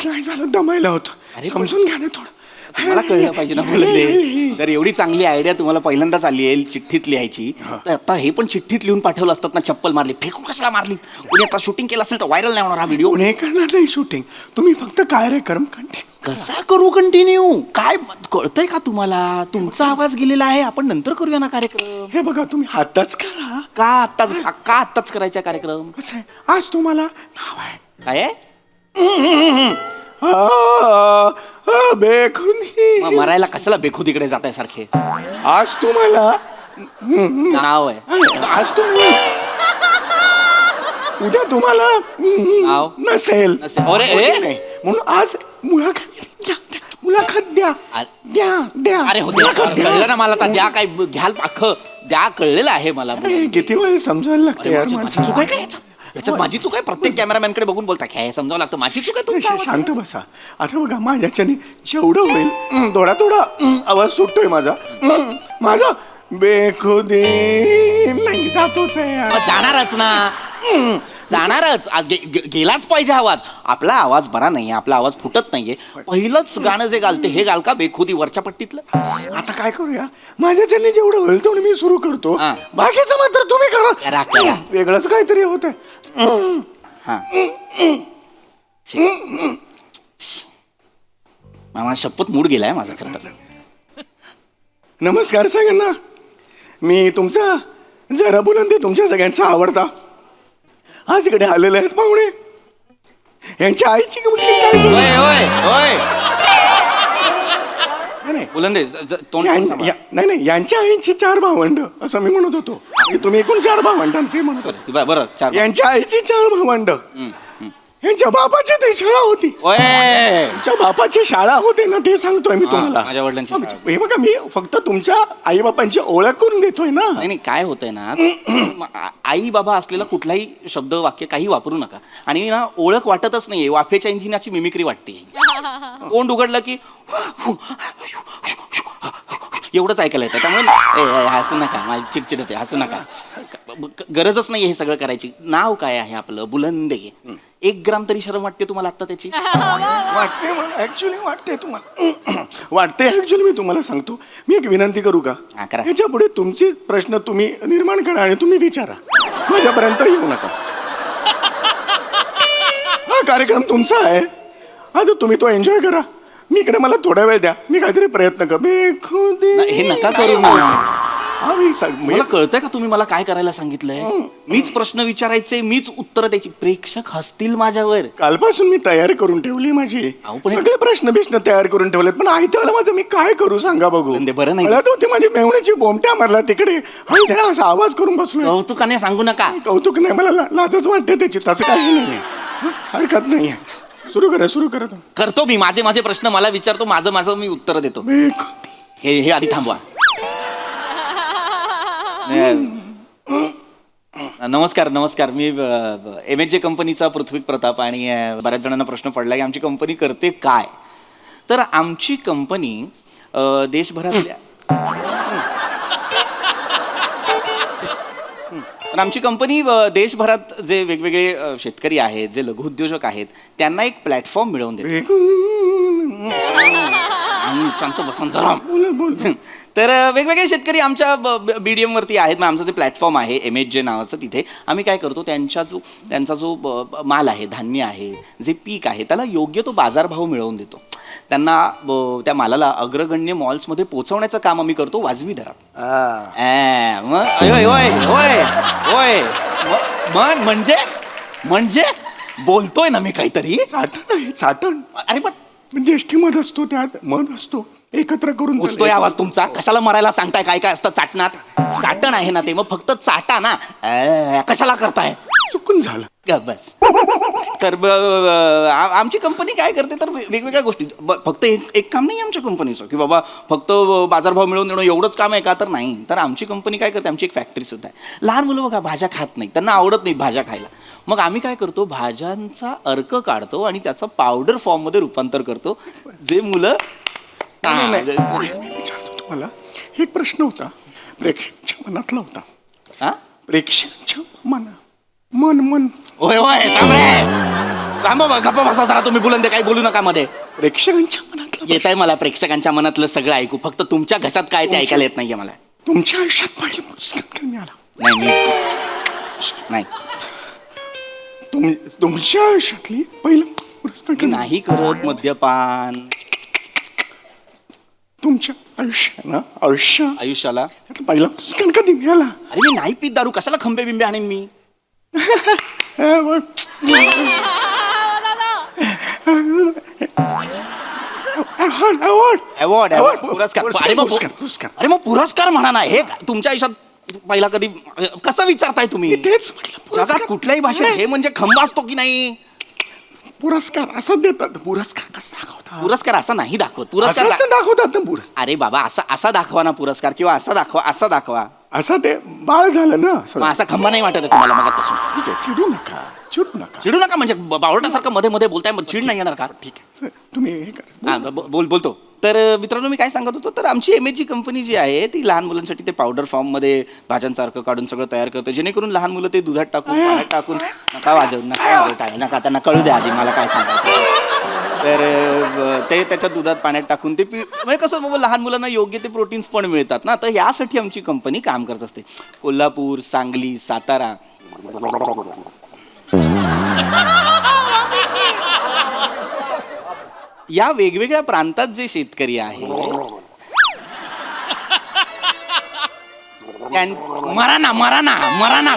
S1: नाही झालं दमायला होतं समजून घ्या ना थोडं
S2: मला कळलं पाहिजे ना बोलले जर एवढी चांगली आयडिया तुम्हाला पहिल्यांदाच आली आहे चिठ्ठीत लिहायची तर आता हे पण चिठ्ठीत लिहून पाठवलं असतात ना चप्पल मारली फेकून कशाला मारली कोणी आता शूटिंग केलं असेल तर व्हायरल नाही होणार हा व्हिडिओ
S1: कोणी करणार नाही शूटिंग तुम्ही फक्त कार्यक्रम कंटिन्यू
S2: कसा करू कंटिन्यू काय कळतंय का तुम्हाला तुमचा आवाज गेलेला आहे आपण नंतर करूया ना कार्यक्रम
S1: हे बघा तुम्ही आताच करा
S2: का आत्ताच करायचा कार्यक्रम
S1: कसं आहे आज तुम्हाला नाव आहे
S2: काय आहे
S1: बेखुदी
S2: मग मरायला कशाला बेखुदीकडे जात आहे सारखे
S1: आज तुम्हाला
S2: नाव आहे
S1: आज तुम्हाला उद्या तुम्हाला
S2: नाव
S1: नसेल
S2: अरे
S1: नाही म्हणून आज मुलाखत द्या
S2: अरे हो कळलं ना मला आता द्या काय घ्याल अख्खं द्या कळलेलं आहे मला
S1: किती वेळ समजायला लागतं यार
S2: माझी चूक आहे काय याच्यात माझी चूक आहे प्रत्येक कॅमेरामॅनकडे बघून बोलता काय समजावं लागतं माझी चूक आहे तुमची
S1: शांत बसा आता बघा माझ्याच्याने जेवढं होईल थोडा आवाज सुटतोय माझा बेखुदी नाही जातोच आहे यार.
S2: जाणारच ना जाणारच गेलाच पाहिजे आवाज आपला आवाज बरा नाहीये आपला आवाज फुटत नाहीये पहिलंच गाणं जे घालते हे घाल का बेखुदी वरच्या पट्टीतलं
S1: आता काय करूया माझ्याच्याने जेवढं होईल तेवढं मी सुरू करतो
S2: हा.
S1: बाकीचं मात्र तुम्ही
S2: करा.
S1: करा वेगळंच काहीतरी होत
S2: हा मामा शपथ मूड गेलाय माझा खरं तर
S1: नमस्कार सगळ्यांना मी तुमचा जरा बुलंदी तुमच्या सगळ्यांचा आवडता आज इकडे आलेले आहेत पाहुणे यांच्या आईची कुठली काय नाही
S2: बुलंदे तोंड
S1: नाही यांच्या आईची 4 भावंड असं मी म्हणत होतो तुम्ही एकूण 4 भावंड ते म्हणत होते
S2: बरं चार
S1: यांच्या आईची 4 भावंड यांच्या बापाची ती शाळा होती तुमच्या बापाची शाळा होती ना ते सांगतोय मी तुम्हाला
S2: माझ्या वडिलांची शाळा.
S1: हे बघा मी फक्त तुमच्या आई बापांची ओळख करून देतोय ना
S2: नाही काय होतंय ना आई बाबा असलेला कुठलाही शब्द वाक्य काही वापरू नका आणि ना ओळख वाटतच नाहीये वाफेच्या इंजिनाची मिमिक्री वाटते तोंड उघडलं की एवढंच ऐकायला येतं त्यामुळे हसू नका माझी चिडचिड होते हसू नका गरजच नाही हे सगळं करायची नाव काय आहे आपलं बुलंदे 1 ग्राम तरी शरम वाटते तुम्हाला आता त्याची
S1: वाटते मला ऍक्च्युली वाटते तुम्हाला वाटते ऍक्च्युली मी तुम्हाला सांगतो मी एक विनंती करू का
S2: हा, करा.
S1: याच्या पुढे तुमचे प्रश्न तुम्ही निर्माण करा आणि तुम्ही विचारा माझ्यापर्यंत येऊ नका हा कार्यक्रम तुमचा आहे आता तुम्ही तो एन्जॉय करा मी इकडे मला थोडा वेळ द्या मी काहीतरी प्रयत्न कर
S2: हे नका करू ना
S1: हा मी सांग-
S2: मला कळतंय का तुम्ही मला काय करायला सांगितलंय? मीच प्रश्न विचारायचे, मीच उत्तर द्यायची. प्रेक्षक हसतील माझ्यावर.
S1: कालपासून मी तयारी करून ठेवली माझी
S2: अहो, पण हे-
S1: सगळे प्रश्न तयार करून ठेवलेत पण आई त्याला माझं मी काय करू सांगा बघू
S2: म्हणजे बरं नाही.
S1: कळत होती माझी मेवण्याची बोमट्या मारला तिकडे आणि त्याला असा आवाज करून बसलोय
S2: कौतुकाने सांगू नका.
S1: कौतुक नाही मला लाजच वाटते त्याची तसं काही नाही हरकत नाही सुरू करा
S2: करतो मी. माझे प्रश्न मला विचारतो, माझं मी उत्तर देतो. हे आधी थांबवा. नमस्कार मी MHJ कंपनीचा पृथ्वी प्रताप. आणि बऱ्याच जणांना प्रश्न पडला की आमची कंपनी करते काय. तर आमची कंपनी देशभरातल्या तर आमची कंपनी देशभरात जे वेगवेगळे शेतकरी आहेत, जे लघुउद्योजक आहेत, त्यांना एक प्लॅटफॉर्म मिळवून देते. शांत बसून जरा. तर वेगवेगळे शेतकरी आमच्या BDM वरती आहेत. मग आमचं ते प्लॅटफॉर्म आहे MHJ नावाचं. तिथे आम्ही काय करतो, त्यांचा जो माल आहे, धान्य आहे, जे पीक आहे, त्याला योग्य तो बाजारभाव मिळवून देतो. त्यांना त्या मालाला अग्रगण्य मॉल्समध्ये पोहोचवण्याचं काम आम्ही करतो वाजवी दरात. म्हणजे बोलतोय ना मी काहीतरी.
S1: चाटण
S2: अरे पण
S1: ज्येष्ठी मध असतो त्यात मध असतो एकत्र करून
S2: पोचतोय आवाज तुमचा. कशाला मरायला सांगताय? काय काय असतं चाटणात? चाटण आहे ना ते. मग फक्त चाटा ना. कशाला करताय?
S1: चुकून झालं
S2: बस. तर आमची कंपनी काय करते तर वेगवेगळ्या गोष्टी. फक्त एक काम नाही आमच्या कंपनीचं की बाबा फक्त बाजारभाव मिळवून देणं एवढंच काम आहे का? तर नाही. तर आमची कंपनी काय करते, आमची एक फॅक्टरी सुद्धा आहे. लहान मुलं बघा भाज्या खात नाही, त्यांना आवडत नाही भाज्या खायला. मग आम्ही काय करतो, भाज्यांचा अर्क काढतो आणि त्याचं पावडर फॉर्ममध्ये रूपांतर करतो. जे मुलं
S1: मी विचारतो तुम्हाला एक प्रश्न होता प्रेक्षकांच्या मनातला होता.
S2: हा?
S1: प्रेक्षकांच्या मन
S2: होय गप्प बसा जरा तुम्ही. बुलंद काही बोलू नका मध्ये.
S1: प्रेक्षकांच्या मनातलं
S2: येत आहे मला प्रेक्षकांच्या मनातलं सगळं ऐकू. फक्त तुमच्या घशात काय ते ऐकायला येत नाहीये मला.
S1: तुमच्या आयुष्यात पहिले पुरस्कार कधी मिळाला?
S2: नाही
S1: तुमच्या आयुष्यातली पहिला पुरस्कार
S2: मी
S1: कधी?
S2: नाही करत मद्यपान.
S1: तुमच्या
S2: आयुष्याला
S1: त्यातला पहिला पुरस्कार कधी मिळाला?
S2: अरे मी नाही पीत दारू. कशाला खंबे बिंबे आणेन मी? अवॉर्ड पुरस्कार. अरे मग पुरस्कार म्हणा ना. हे तुमच्या आयुष्यात पहिला कधी कसं विचारताय तुम्ही?
S1: तेच म्हटलं
S2: जगात कुठल्याही भाषेत हे म्हणजे खंबा असतो की नाही?
S1: पुरस्कार असा देतात. पुरस्कार कसा दाखवतात?
S2: पुरस्कार असा नाही दाखवत.
S1: पुरस्कार दाखवतात ना पुरस्कार.
S2: अरे बाबा असा दाखवा ना पुरस्कार. किंवा असा दाखवा.
S1: असं ते बाळ झालं ना असं.
S2: मग असा खंबा नाही वाटत आहे तुम्हाला मगापासून?
S1: ठीक आहे चिडू नका
S2: म्हणजे बावळटासारखं मध्ये बोलताय. मग चीड नाही येणार का? ठीक आहे.
S1: सर, तुम्ही हे करा
S2: हा, बोलतो. तर मित्रांनो मी काय सांगत होतो, तर आमची MHJ कंपनी जी आहे ती लहान मुलांसाठी ते पावडर फॉर्ममध्ये भाज्यांचा अर्क काढून सगळं तयार करतं. जेणेकरून लहान मुलं ते दुधात टाकून पाण्यात टाकून नका त्यांना कळू द्या आधी मला काय सांगायचं. तर ते त्याच्या दुधात पाण्यात टाकून ते म्हणजे कसं बाबा लहान मुलांना योग्य ते प्रोटीन्स पण मिळतात ना. तर यासाठी आमची कंपनी काम करत असते. कोल्हापूर, सांगली, सातारा या वेगवेगळ्या प्रांतात जे शेतकरी आहे मराना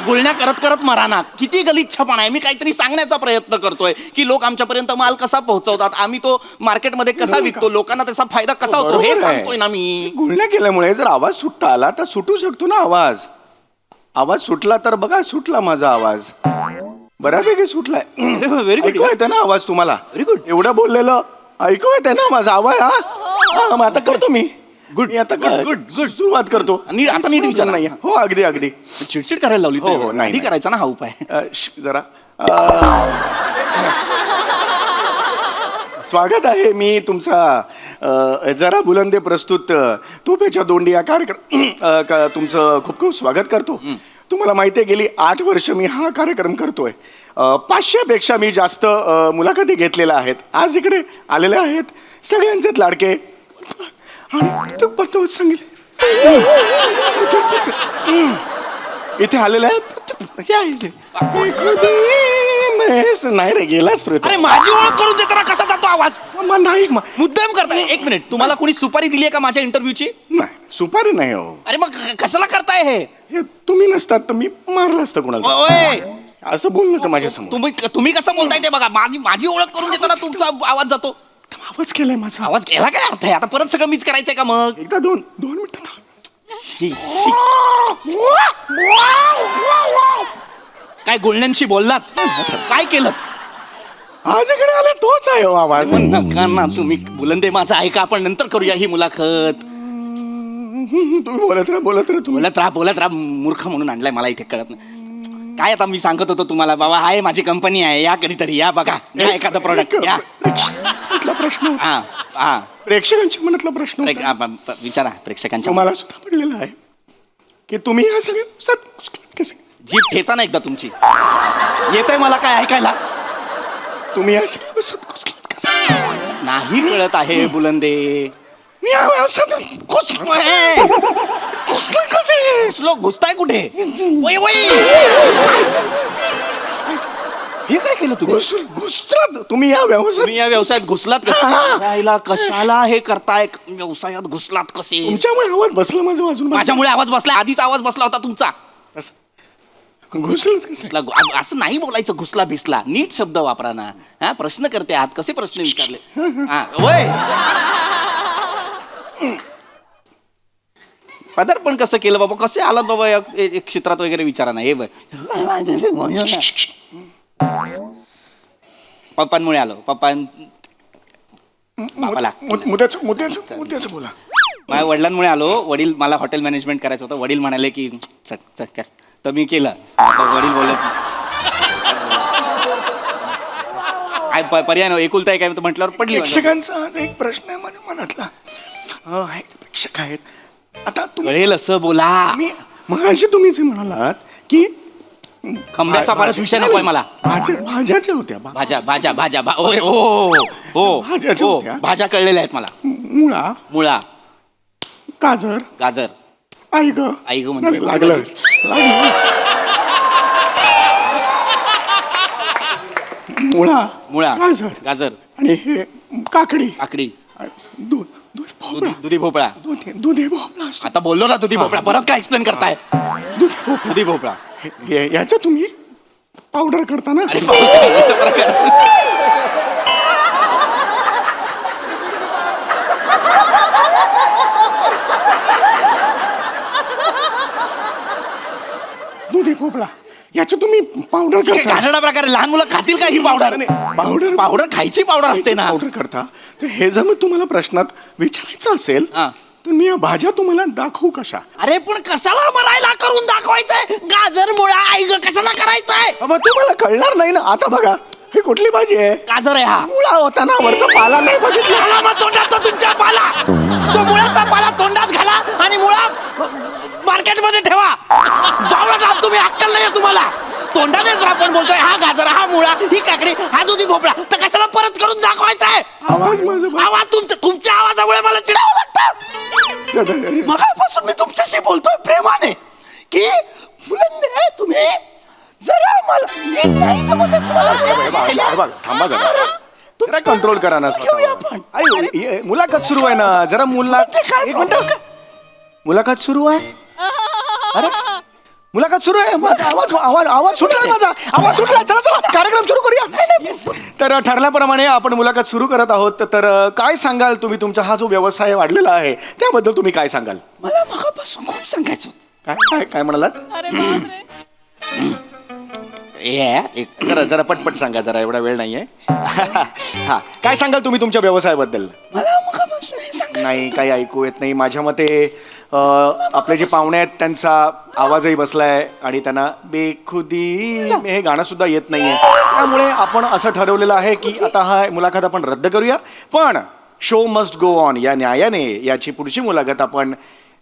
S2: गुळण्या करत मराना. किती गलिच्छपणा आहे. मी काहीतरी सांगण्याचा प्रयत्न करतोय की लोक आमच्यापर्यंत माल कसा पोहोचवतात, आम्ही तो मार्केटमध्ये कसा विकतो, लोकांना त्याचा फायदा कसा होतो हे सांगतोय ना मी.
S1: गुळण्या केल्यामुळे जर आवाज सुटता आला तर सुटू शकतो ना आवाज सुटला तर बघा सुटला माझा आवाज बऱ्यापैकी सुटलाय. ऐकू येतं ना आवाज तुम्हाला?
S2: Very good.
S1: एवढं बोललेलं ऐकू येतंय ना माझा आवाज? हा मग आता करतो मी. गुड. आता गुड सुरुवात करतो.
S2: आता नीट विचार
S1: नाही. हो अगदी
S2: चिडचिड करायला लावली.
S1: हो, नाही.
S2: आधी करायचा ना हा उपाय.
S1: जरा स्वागत आहे. मी तुमचा जरा बुलंदे प्रस्तुत तोफेच्या दोंडी या कार्यक्रम तुमचं खूप खूप स्वागत करतो. तुम्हाला माहिती आहे गेली 8 वर्ष मी हा कार्यक्रम करतोय. 500पेक्षा मी जास्त मुलाखती घेतलेल्या आहेत. आज इकडे आलेले आहेत सगळ्यांचेच लाडके आणि तू परत सांगितले इथे आलेले आहेत. नाही रे गेलाच.
S2: अरे माझी ओळख करून देताना कसा जातो आवाज?
S1: नाही
S2: मुद्दाम करताय. एक मिनिट, तुम्हाला कोणी सुपारी दिली आहे का माझ्या इंटरव्ह्यूची?
S1: नाही सुपारी नाही हो.
S2: अरे मग कशाला करताय हे?
S1: हे तुम्ही नसतात तर मी मारलं असतं कोणाला.
S2: ओय,
S1: असं बोलणं तर माझ्या समोर.
S2: तुम्ही कसं बोलताय ते बघा. माझी ओळख करून देताना तुमचा आवाज जातो.
S1: आवाज केलाय माझा.
S2: आवाज केला काय अर्थ आहे? आता परत सगळं मीच करायचंय का मग?
S1: एकदा दोन मिनिटं थांब.
S2: शी, शी. काय गुळण्यांशी बोललात? काय केलं?
S1: माझ्याकडे आला तोच आहे हो आवाज.
S2: नका ना तुम्ही बुलंदे माझं ऐका. आपण नंतर करूया ही मुलाखत.
S1: तुम्ही बोलत राहा तुम्ही.
S2: बोलत राहा. मूर्ख म्हणून आणलाय मला इथे कळत नाही. काय आता मी सांगत होतो तुम्हाला बाबा, आहे माझी कंपनी आहे, या कधीतरी या बघा, घ्या एखादं प्रॉडक्ट या.
S1: प्रेक्षकांतला प्रश्न होता.
S2: हा
S1: प्रेक्षकांच्या मनातला प्रश्न होता.
S2: विचारा प्रेक्षकांच्या.
S1: मला सुद्धा पडलेला आहे की तुम्ही या सगळ्या कसे
S2: जीभ ठेचा ना एकदा तुमची. येतंय मला काय ऐकायला?
S1: तुम्ही या सगळ्या घुसलात कसं?
S2: नाही कळत आहे बुलंदे.
S1: मी या व्यवसायात घुसला कसे?
S2: घुसताय कुठे? वय वय, हे काय केलं तुम्ही?
S1: घुसतात तुम्ही या व्यवसायात.
S2: तुम्ही या व्यवसायात घुसलात कसा? कशाला हे करताय? व्यवसायात घुसलात कसे?
S1: तुमच्यामुळे आवाज बसला माझं वाजून.
S2: माझ्यामुळे आवाज बसला? आधीच आवाज बसला होता तुमचा.
S1: घुसलात कसं?
S2: असं नाही बोलायचं घुसला भिसला. नीट शब्द वापरा ना. हा, प्रश्न करते आहात, कसे प्रश्न विचारले? हा होय. पदार्पण कसं केलं बाबा? कसे आलात बाबा या क्षेत्रात वगैरे विचारा ना. हे पप्पांमुळे आलो. बापाला
S1: मुद्द्याचं बोला.
S2: माझ्या वडिलांमुळे आलो. वडील, मला हॉटेल मॅनेजमेंट करायचं होतं. वडील म्हणाले की चल तर मी केलं. आता वडील बोलले काय पर्याय नाही, एकुलता काय म्हटल्यावर पडली.
S1: प्रेक्षकांचा आज एक प्रश्न आहे माझ्या मनातला. प्रेक्षक आहेत आता.
S2: कळेल असं बोला.
S1: मगाशी तुम्ही जे म्हणालात की
S2: खंब्याचा फारच विषय नकोय मला.
S1: भाज्याच्या होत्या.
S2: भाज्या हो
S1: भाज्याच्या होत्या.
S2: भाज्या कळलेल्या आहेत मला. मुळा, गाजर.
S1: आई ग
S2: म्हणजे
S1: लागलं. मुळा,
S2: गाजर
S1: आणि हे काकडी,
S2: दुधी भोपळा.
S1: दुधी भोपळा असतो.
S2: आता बोललो ना दुधी भोपळा, परत काय एक्सप्लेन करताय? दुधी भोपळा
S1: याचं तुम्ही पावडर करता ना? दुधी भोपळा याचं तुम्ही पावडर करता.
S2: घाणेरडा प्रकार. लहान मुलं खातील का ही पावडर? पावडर खायची पावडर असते ना.
S1: पावडर करता. तर हे जर मी तुम्हाला प्रश्नात विचारायचं असेल तर मी या भाज्या तुम्हाला दाखवू कशा?
S2: अरे पण कशाला मरायला करून दाखवायचंय? गाजर, मुळा, आई ग कशाला करायचंय?
S1: मग तुम्हाला कळणार नाही ना. आता बघा, ही कुठली भाजी आहे?
S2: गाजर आहे. हा
S1: मुळा होता ना, वरचा पाला नाही बघितला?
S2: मग तोंडात तो तुमच्या पाला, तो मुळाचा पाला तोंडात घाला आणि मुळा मार्केटमध्ये ठेवा. बावळा तुम्ही, अक्कल नाही तुम्हाला. तोंडानेच आपण बोलतोय हा गाजर, हा मुळा, ही काकडी, हा दुधी भोपळा. तर कशाला परत करून दाखवायचंय? आवाज तुमच्या आवाजामुळे मला चिडावं लागतं. मगापासून मी तुमच्याशी बोलतोय प्रेमाने की बुलंदे तुम्ही जरा मला नीट नाही समजत तुम्हाला.
S1: थांबा जरा कंट्रोल करा ना. मुलाखत सुरू आहे ना. जरा मुलाखत सुरू आहे. अरे मुलाखत सुरू आहे. आवाज सुटला माझा. आवाज सुटला. चला कार्यक्रम सुरू करूया. तर ठरल्याप्रमाणे आपण मुलाखत सुरू करत आहोत. तर काय सांगाल तुम्ही? तुमचा हा जो व्यवसाय वाढलेला आहे त्याबद्दल तुम्ही काय सांगाल?
S2: मला मगापासून खूप सांगायचं.
S1: काय म्हणालात? जरा पटपट सांगा. जरा एवढा वेळ नाहीये. हा, काय सांगाल तुम्ही तुमच्या व्यवसायाबद्दल?
S2: मला मगापासून हे सांगायचं.
S1: नाही, काही ऐकू येत नाही. माझ्या मते आपले जे पाहुणे आहेत त्यांचा आवाजही बसलाय आणि त्यांना बेखुदी हे गाणं सुद्धा येत नाहीये. त्यामुळे आपण असं ठरवलेलं आहे की आता हा मुलाखत आपण रद्द करूया. पण शो मस्ट गो ऑन या न्यायाने याची पुढची मुलाखत आपण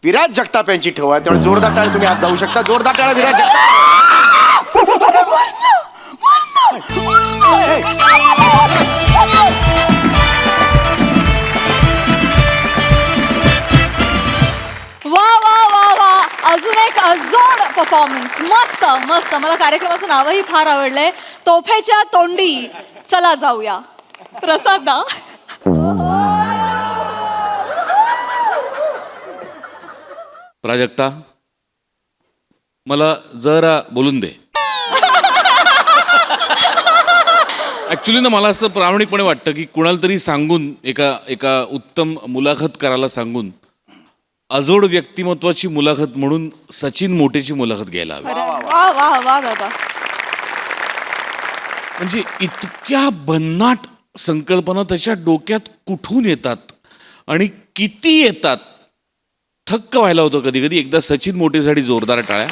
S1: विराज जगताप यांची ठेवा. तेवढं जोरदार टाळ्या तुम्ही आज जाऊ शकता. जोरदार टाळ्या विराज जगताप.
S3: वा अजून एक अजोड परफॉर्मन्स. मस्त. मला कार्यक्रमाचं नावही फार आवडलंय. तोफेच्या तोंडी. चला जाऊया. प्रसाद ना.
S9: प्राजक्ता मला जरा बोलून दे. ऍक्च्युली ना मला असं प्रामाणिकपणे वाटतं की कुणाला तरी सांगून एका उत्तम मुलाखत करायला सांगून अजोड व्यक्तिमत्वाची मुलाखत म्हणून सचिन मोटेची मुलाखत घ्यायला हवी.
S3: वा वा वा दादा.
S9: म्हणजे इतक्या भन्नाट संकल्पना त्याच्या डोक्यात कुठून येतात आणि किती येतात, थक्क व्हायला होतं कधी कधी. एकदा सचिन मोटेसाठी जोरदार टाळ्या.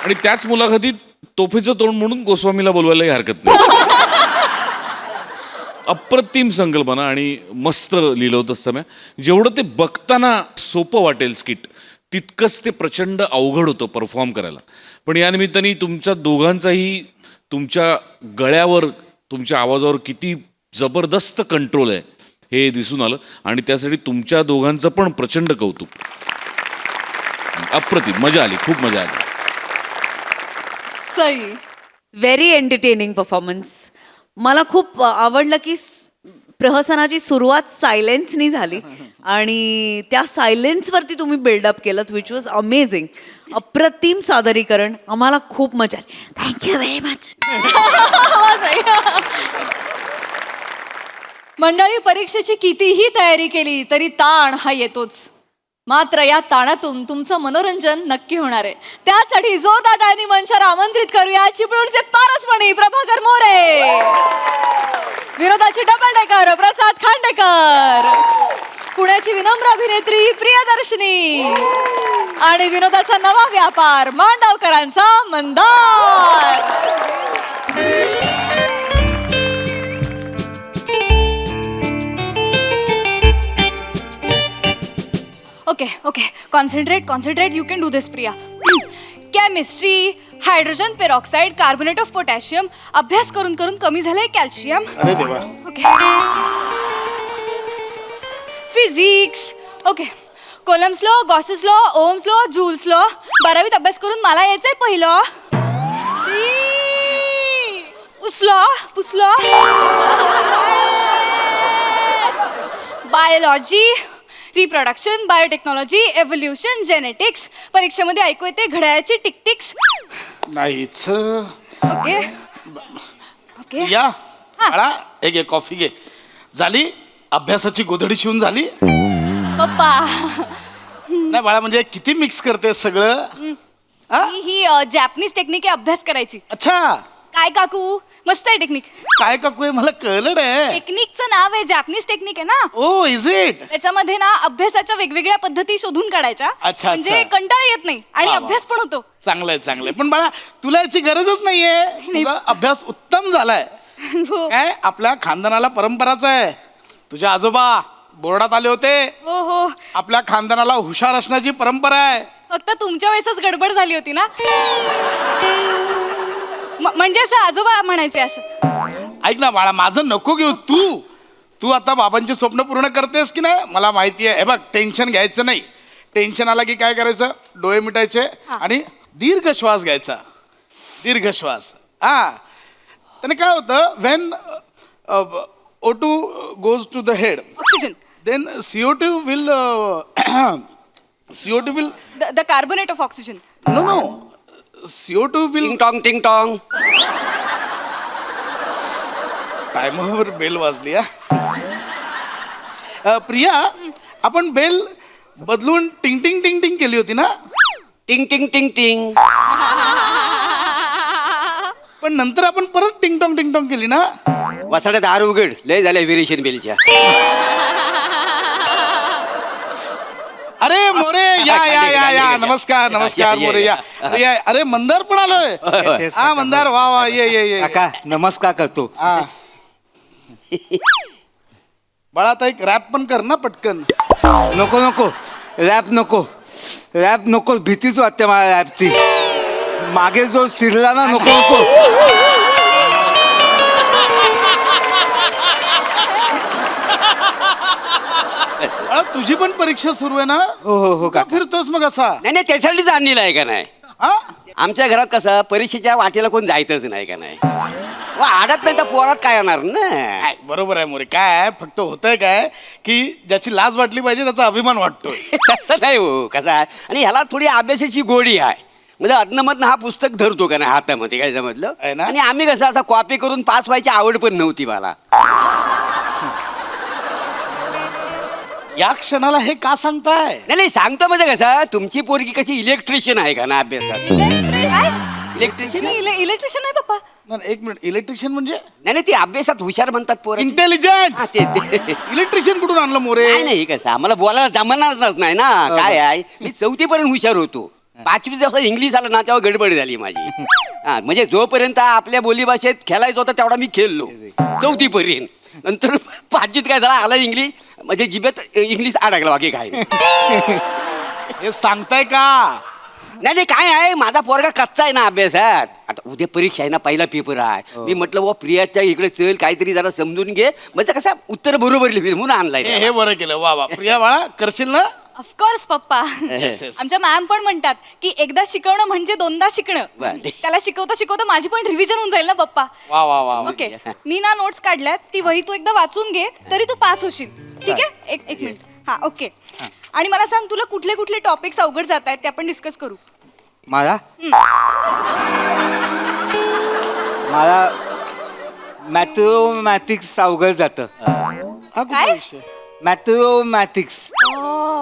S9: आणि त्याच मुलाखतीत तोफेचं तोंड म्हणून गोस्वामीला बोलवायलाही हरकत नाही. अप्रतिम संकल्पना आणि मस्त लिहिलं होतं समय. जेवढं ते बघताना सोपं वाटेल स्किट, तितकंच ते प्रचंड अवघड होतं परफॉर्म करायला. पण या निमित्ताने तुमच्या दोघांचाही तुमच्या गळ्यावर, तुमच्या आवाजावर किती जबरदस्त कंट्रोल आहे हे दिसून आलं. आणि त्यासाठी तुमच्या दोघांचं पण प्रचंड कौतुक. अप्रतिम, मजा आली, खूप मजा आली.
S3: सई.
S8: Very entertaining performance. मला खूप आवडलं की प्रहसनाची सुरुवात सायलेन्सनी झाली आणि त्या सायलेन्सवरती तुम्ही बिल्डअप केलं, विच वॉज अमेझिंग. अप्रतिम सादरीकरण. आम्हाला खूप मजा आली. Thank you very much.
S3: मंडळी, परीक्षेची कितीही तयारी केली तरी ताण हा येतोच. मात्र या ताणातून तुमचं मनोरंजन नक्की होणार आहे. त्यासाठी जोरदार टाळ्यांनी मंचावर आमंत्रित करूया चिपळूणचे पारसमणी प्रभाकर मोरे, विनोदाची डबल डेकर प्रसाद खांडेकर, पुण्याची विनम्र अभिनेत्री प्रियदर्शनी आणि विनोदाचा नवा व्यापार मांडवकरांचा Mandar.
S10: Okay, concentrate, you can do this Priya. Chemistry, hydrogen peroxide, carbonate of potassium, अभ्यास करून करून कमी झालंय कॅल्शियम.
S1: अरे देवा.
S10: Okay. Physics, okay. Coulomb's law, Gauss's law, Ohm's law, Joule's law. 12वीत अभ्यास करून मला यायचंय पहिलं. पुसलॉ. Biology, reproduction, biotechnology, evolution, genetics. परीक्षेमध्ये ऐकू येते घड्याळाची टिकटिक्स.
S1: नाहीच.
S10: ओके.
S1: या बाळा, हे घे कॉफी घे. झाली अभ्यासाची गोधडी शिवून झाली.
S10: पप्पा,
S1: नाही बाळा, म्हणजे किती मिक्स करते सगळं.
S10: ही जॅपनीज टेक्निक आहे अभ्यास करायची.
S1: अच्छा,
S10: काय काकू, मस्त आहे टेक्निक.
S1: काय काकू आहे मला कळलं नाही.
S10: टेक्निकचं नाव आहे जॅपनीज टेक्निक आहे ना.
S1: Oh is it.
S10: त्याच्यामध्ये ना अभ्यासाच्या वेगवेगळ्या पद्धती शोधून काढायच्या.
S1: अच्छा.
S10: म्हणजे कंटाळा येत नाही आणि
S1: वा, वा.
S10: अभ्यास पण होतो.
S1: चांगलंय. पण बाळा, तुला याची गरजच नाहीये. तुझा अभ्यास उत्तम झालाय.
S10: हो.
S1: काय आपल्या खानदानाला परंपराच आहे. तुझे आजोबा बोर्डात आले होते.
S10: हो.
S1: आपल्या खानदानाला हुशार असण्याची परंपरा आहे.
S10: फक्त तुमच्या वेळेसच गडबड झाली होती ना. म्हणजे असं आजोबा म्हणायचे असं.
S1: ऐक ना बाळा, माझं नको घेऊ. तू आता बाबांचे स्वप्न पूर्ण करतेस की नाही मला माहिती आहे. हे बघ, टेन्शन घ्यायचं नाही. टेन्शन आला की काय करायचं, डोळे मिटायचे आणि दीर्घ श्वास घ्यायचा. दीर्घ श्वास. त्याने काय होतं, when O2 goes to the head,
S10: oxygen,
S1: then CO2 will
S10: the carbonate of oxygen.
S1: no CO2 will
S4: टिंग टॉंग.
S1: टायमावर बेल वाजली. प्रिया, आपण बेल बदलून टिंग टिंग टिंग टिंग केली होती ना.
S4: टिंग.
S1: पण नंतर आपण परत टिंग टॉंग केली ना.
S4: वसाड्या दार उघड, लय झाल्या व्हेरिएशन बेलच्या.
S1: अरे मोरे, या. नमस्कार मोरे, या. अरे मंदार पण आलोय. मंदार, वा ये.
S4: काका नमस्कार करतो.
S1: बाळा, आता एक रॅप पण कर ना पटकन.
S4: नको रॅप नको, भीतीच वाटते मला रॅपची. मागे जो शिरला ना, नको.
S1: तुझी पण परीक्षा सुरू आहे ना.
S4: हो
S1: का फिरतोस मग असा.
S4: नाही त्यासाठीच आणलेला आहे का नाही.
S1: हा
S11: आमच्या घरात कसं परीक्षेच्या वाटेला कोण जायचंच नाही का नाही आडत नाही तर पोरात काय येणार ना.
S1: काय, बरोबर आहे मोरे. काय फक्त होतंय काय की ज्याची लाज वाटली पाहिजे त्याचा अभिमान वाटतोय.
S11: तसं नाही हो कसं आहे आणि ह्याला थोडी अभ्यासाची गोडी आहे म्हणजे अदनमधनं हा पुस्तक धरतो का नाही हातामध्ये काय समजलं.
S1: आहे ना?
S11: आणि आम्ही कसं असं कॉपी करून पास व्हायची आवड पण नव्हती मला.
S1: या क्षणाला हे का सांगताय?
S11: नाही सांगतो म्हणजे कसं तुमची पोरगी कशी इलेक्ट्रिशियन आहे का ना अभ्यासात. इलेक्ट्रिशियन
S10: इलेक्ट्रिशियन नाही पप्पा.
S1: नाही, एक मिनिट. इलेक्ट्रिशियन म्हणजे
S11: नाही ती अभ्यासात हुशार म्हणतात पोरं.
S1: इंटेलिजंट.
S11: ते
S1: इलेक्ट्रिशियन कुठून आणलं मोरे?
S11: नाही नाही कसं आम्हाला बोलायला जमणारच नाही ना. काय आहे मी 4थी पर्यंत हुशार होतो. 5वी जेव्हा इंग्लिश आलं ना तेव्हा गडबड झाली माझी. हा म्हणजे जोपर्यंत आपल्या बोलीभाषेत खेळायचं होतं तेवढा मी खेळलो 4थी पर्यंत. नंतर 5वीत काय झालं आलं इंग्लिश म्हणजे जिभेत इंग्लिश अडकला बाकी काय नाही.
S1: हे सांगताय का?
S11: नाही काय आहे माझा पोरगा कच्चा आहे ना अभ्यासात. आता उद्या परीक्षा आहे ना पहिला पेपर आहे. मी म्हटलं वा प्रियाच्या इकडे चल काहीतरी जरा समजून घे म्हणजे कसं उत्तर बरोबर लिहिल म्हणून आणलाय.
S1: हे बरं केलं. वा वा. प्रिया बाळा करशील ना?
S10: ऑफकोर्स पप्पा.
S1: Yes, yes.
S10: आमच्या मॅम पण म्हणतात की एकदा शिकवणं म्हणजे दोनदा शिकणं.
S11: बर.
S10: त्याला शिकवता शिकवता माझी पण रिव्हिजन होऊन जाईल ना पप्पा.
S1: वा वा वा.
S10: ओके मी ना नोट्स काढल्यात ती वही तू एकदा वाचून घे तरी तू पास होशील. ठीक आहे एक मिनिट. हा ओके. आणि मला सांग तुला कुठले कुठले टॉपिक्स अवघड जात आहेत ते आपण डिस्कस करू.
S4: मला मला मॅथमॅटिक्स अवघड जातं.
S1: हा कुठला
S10: काय?
S1: विषय?
S4: मॅथमॅटिक्स.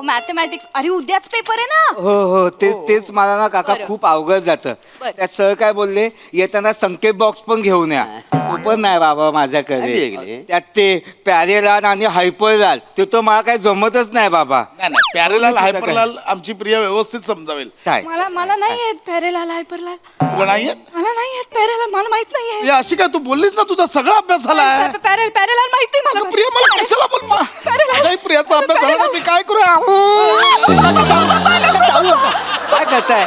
S10: मॅथमॅटिक्स. अरे उद्याच पेपर आहे ना.
S4: हो तेच मला ना काका
S10: बरं.
S4: खूप अवघड जातं.
S10: बरं.
S4: त्यात सर काय बोलले येताना संकेत बॉक्स पण घेऊन या. तो पण नाही बाबा
S11: अरे
S4: माझ्याकडे.
S11: वेगळे.
S4: त्यात ते पॅरेलाल आणि हायपरलाल ते तर मला काही जमतच नाही बाबा.
S1: नाही नाही पॅरेलाल हायपरलाल आमची प्रिया व्यवस्थित समजावेल.
S4: काय
S10: मला नाही येत पॅरेलाल हायपरलाल.
S1: तुला नाही येत?
S10: मला नाही येत पॅरेलाल. मला माहित नाही
S1: हे अशी काय तू बोललीस ना तुझा सगळा अभ्यास झालाय.
S10: पॅरेलाल माहिती
S1: अगं
S10: मला.
S1: प्रिया मला कशाला बोल नाही प्रियाचा अभ्यास झाला ना मी काय करू?
S4: काय करताय?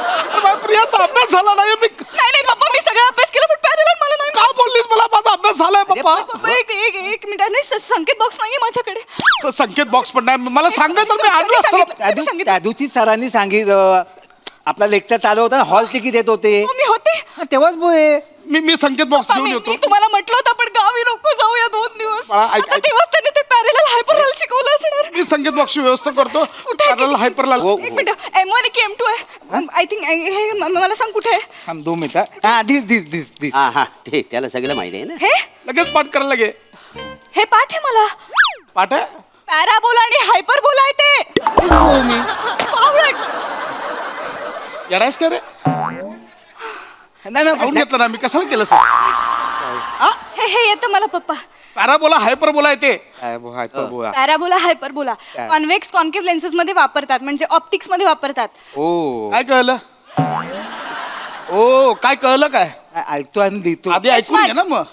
S1: प्रियाचा अभ्यास झाला नाही मी
S10: नाही पप्पा मी सगळा अभ्यास केला पण पॅरेलाल मला नाही.
S1: का बोललीस? मला माझा अभ्यास झालाय पप्पा.
S10: पप्पा एक मिनिट नाही संकेत बॉक्स नाहीये माझ्याकडे.
S1: संकेत बॉक्स पण नाही मला सांगायचं मी आणलं असतं.
S4: त्या दिवशी सरांनी सांगितलं आपला लेक्चर चालू होता हॉल तिकीट देत होते.
S10: मी होते.
S4: तेव्हाच बोले
S1: मी संकेत बॉक्स घेऊन येतो.
S10: मी तुम्हाला म्हटलं होतं पण गावी नको जाऊया 2 दिवस.
S1: मला ऐक-
S10: आता तेव्हाच त्याने ते पॅरेलाल हायपरलाल शिकवलं असणार.
S1: मी संकेत बॉक्सची व्यवस्था करतो.
S10: कुठे आहे?
S1: पॅरेलाल हायपरलाल
S10: एक मिनिट M1 की M2 आहे. आय थिंक हे मला सांग कुठे आहे.
S4: थांब 2 मिनिटं. हा दिस
S11: हा हा ते त्याला सगळं माहिती आहे ना.
S10: हे
S1: लगेच पाठ करायला लगे.
S10: हे पाठ आहे मला.
S1: पाठ आहे?
S10: पॅराबोला आणि हायपरबोला आहे ते. फावळट.
S1: येडायस का रे?
S4: नाही
S1: खाऊन घेतलं ना मी कशाला केलं सर?
S10: हे येतं मला पप्पा.
S1: पॅराबोला हायपरबोला आहे ते.
S4: बोला.
S10: Parabola hyperbola convex concave lenses मध्ये वापरतात म्हणजे ऑप्टिक्स मध्ये वापरतात.
S4: ओ
S1: काय कळलं? ओ काय कळलं काय?
S4: ऐकतो आणि देतो.
S1: आधी ऐकून घे ना मग.